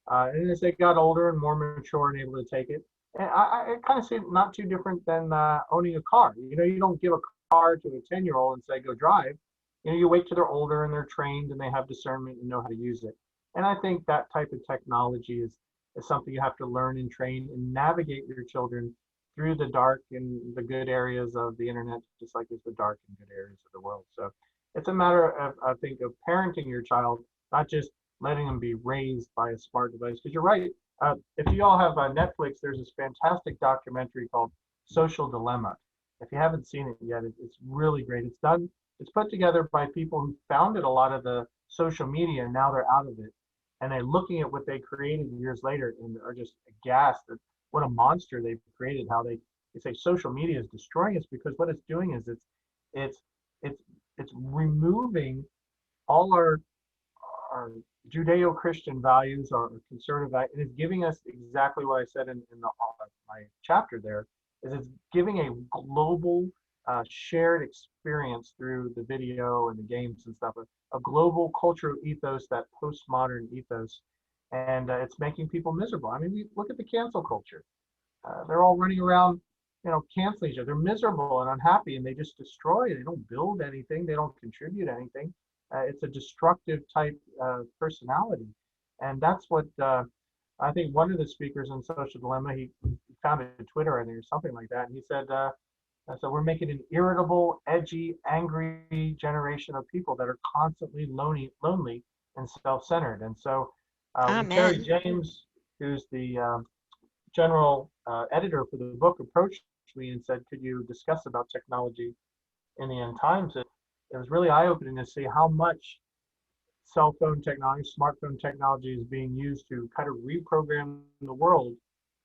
And as they got older and more mature and able to take it, and I kind of see it not too different than owning a car. You don't give a car to a 10-year-old and say, go drive. You wait till they're older and they're trained and they have discernment and know how to use it. And I think that type of technology is something you have to learn and train and navigate your children through the dark and the good areas of the internet, just like there's the dark and good areas of the world. So it's a matter of, I think, of parenting your child, not just letting them be raised by a smart device. Because you're right, if you all have Netflix, there's this fantastic documentary called Social Dilemma. If you haven't seen it yet, it's really great. It's put together by people who founded a lot of the social media, and now they're out of it. And they're looking at what they created years later and are just aghast at what a monster they've created, how they say social media is destroying us, because what it's doing is it's removing all our Judeo-Christian values, our conservative values, and it's giving us exactly what I said in my chapter there, is it's giving a global shared experience through the video and the games and stuff, a global cultural ethos, that postmodern ethos, and it's making people miserable. I mean, we look at the cancel culture. They're all running around, canceling each other. They're miserable and unhappy, and they just destroy. They don't build anything. They don't contribute anything. It's a destructive type personality, and that's what I think one of the speakers in Social Dilemma, he founded Twitter, I think, or something like that, and he said, so we're making an irritable, edgy, angry generation of people that are constantly lonely and self-centered. And so when Terry James, who's the general editor for the book, approached me and said, could you discuss about technology in the end times? It was really eye-opening to see how much cell phone technology, smartphone technology is being used to kind of reprogram the world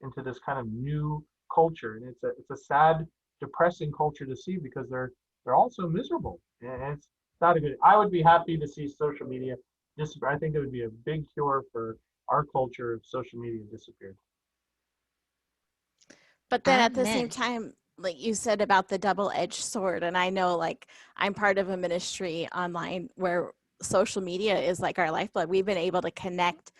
into this kind of new culture. And it's a sad, depressing culture to see, because they're also miserable, and it's not a good. I would be happy to see social media I think it would be a big cure for our culture if social media disappeared. But then at the same Amen. time, like you said about the double-edged sword, and I know like I'm part of a ministry online where social media is like our lifeblood. We've been able to connect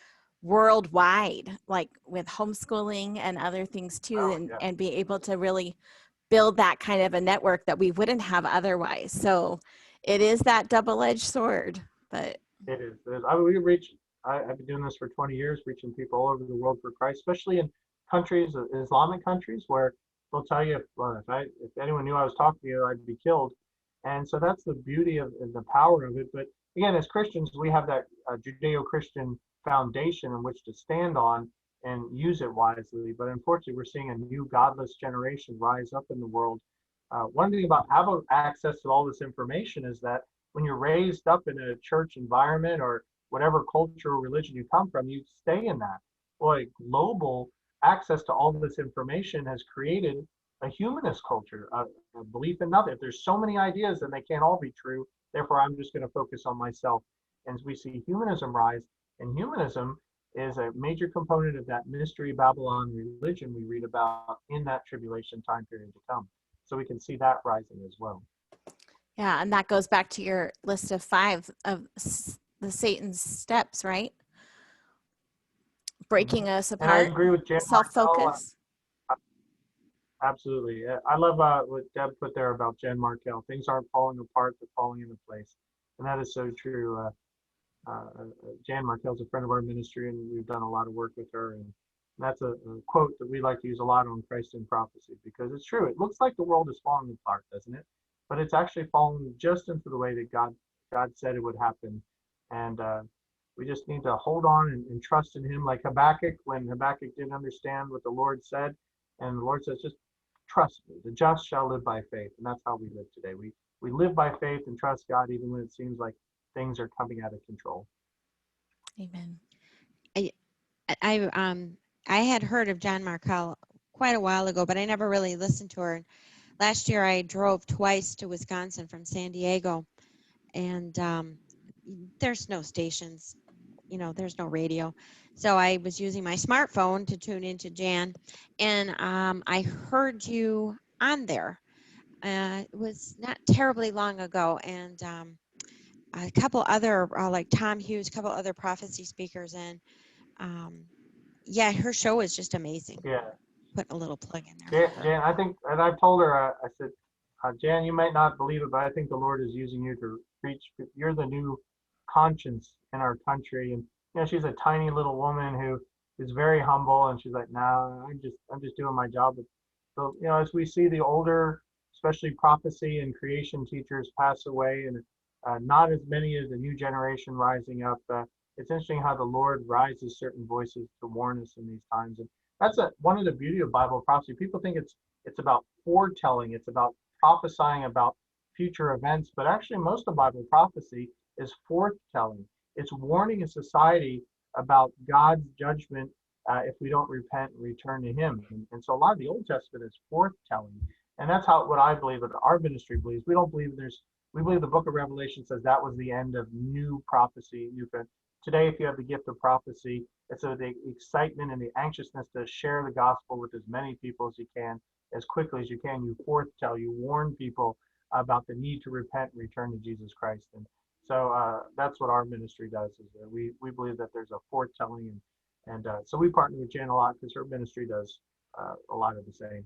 worldwide, like with homeschooling and other things too, Oh, yeah. and be able to really build that kind of a network that we wouldn't have otherwise. So it is that double-edged sword, but It is. It is. We reach. I've been doing this for 20 years, reaching people all over the world for Christ, especially in countries, Islamic countries, where they'll tell you if anyone knew I was talking to you, I'd be killed. And so that's the beauty of and the power of it. But again, as Christians, we have that Judeo-Christian foundation in which to stand on and use it wisely. But unfortunately, we're seeing a new godless generation rise up in the world. One thing about having access to all this information is that when you're raised up in a church environment or whatever culture or religion you come from, you stay in that. Boy, global access to all this information has created a humanist culture, a belief in nothing. If there's so many ideas, then they can't all be true. Therefore, I'm just going to focus on myself. And as we see humanism rise, and humanism is a major component of that mystery Babylon religion we read about in that tribulation time period to come. So we can see that rising as well. yeah, and that goes back to your list of 5 of the Satan's steps, right? Breaking us And I apart, agree with Jan Markell. self-focus. Absolutely. I love what Deb put there about Jen Markell. Things aren't falling apart, they're falling into place. And that is so true. Jan Markell's a friend of our ministry, and we've done a lot of work with her. And that's a quote that we like to use a lot on Christ in Prophecy, because it's true. It looks like the world is falling apart, doesn't it? But it's actually falling just into the way that God said it would happen. And we just need to hold on and trust in him, like Habakkuk, when Habakkuk didn't understand what the Lord said. And the Lord says, just trust me. The just shall live by faith. And that's how we live today. We live by faith and trust God, even when it seems like things are coming out of control. Amen. I had heard of John Markell quite a while ago, but I never really listened to her. Last year, I drove twice to Wisconsin from San Diego, and there's no stations, there's no radio. So I was using my smartphone to tune into Jan, and I heard you on there. It was not terribly long ago, and a couple other, like Tom Hughes, a couple other prophecy speakers, and yeah, her show is just amazing. Yeah. Put a little plug in there. Jan, I think, and I told her, I said, Jan, you might not believe it, but I think the Lord is using you to reach. You're the new conscience in our country. And she's a tiny little woman who is very humble, and she's like, "No, I'm just doing my job." So as we see the older, especially prophecy and creation teachers pass away, and not as many as the new generation rising up, it's interesting how the Lord rises certain voices to warn us in these times. And that's one of the beauty of Bible prophecy. People think it's about foretelling, it's about prophesying about future events, but actually most of Bible prophecy is forthtelling. It's warning a society about God's judgment if we don't repent and return to him. And so a lot of the Old Testament is forthtelling. And that's what I believe, that our ministry believes. We don't believe we believe the book of Revelation says that was the end of new prophecy. Today, if you have the gift of prophecy, it's the excitement and the anxiousness to share the gospel with as many people as you can, as quickly as you can. You foretell, you warn people about the need to repent and return to Jesus Christ. And so that's what our ministry does, is that we believe that there's a foretelling. And so we partner with Jan a lot because her ministry does a lot of the same.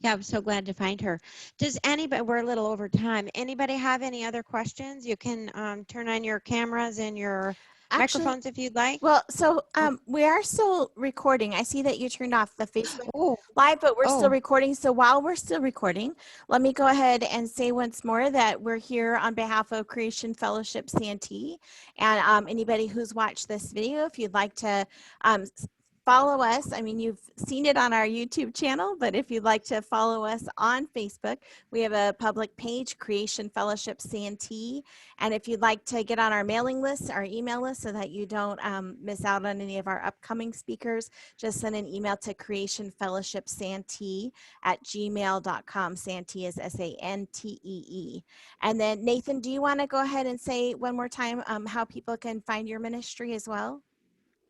Yeah, I'm so glad to find her. Does anybody, we're a little over time, anybody have any other questions? You can turn on your cameras and your microphones if you'd like. Well, so we are still recording. I see that you turned off the Facebook Live, but we're still recording. So while we're still recording, let me go ahead and say once more that we're here on behalf of Creation Fellowship CNT. And anybody who's watched this video, if you'd like to follow us. I mean, you've seen it on our YouTube channel, but if you'd like to follow us on Facebook, we have a public page, Creation Fellowship Santee. And if you'd like to get on our mailing list, our email list, so that you don't miss out on any of our upcoming speakers, just send an email to creationfellowshipsantee@gmail.com. Santee is Santee. And then Nathan, do you want to go ahead and say one more time how people can find your ministry as well?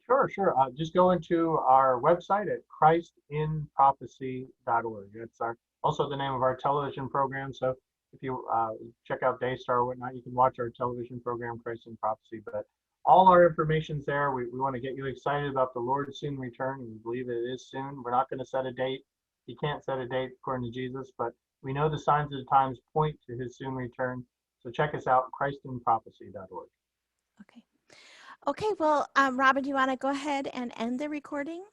Sure, sure. Just go into our website at christinprophecy.org. That's also the name of our television program. So if you check out Daystar or whatnot, you can watch our television program, Christ in Prophecy. But all our information's there. We want to get you excited about the Lord's soon return. We believe it is soon. We're not going to set a date. You can't set a date according to Jesus, but we know the signs of the times point to his soon return. So check us out, christinprophecy.org. Okay. Okay, well, Robin, do you want to go ahead and end the recording?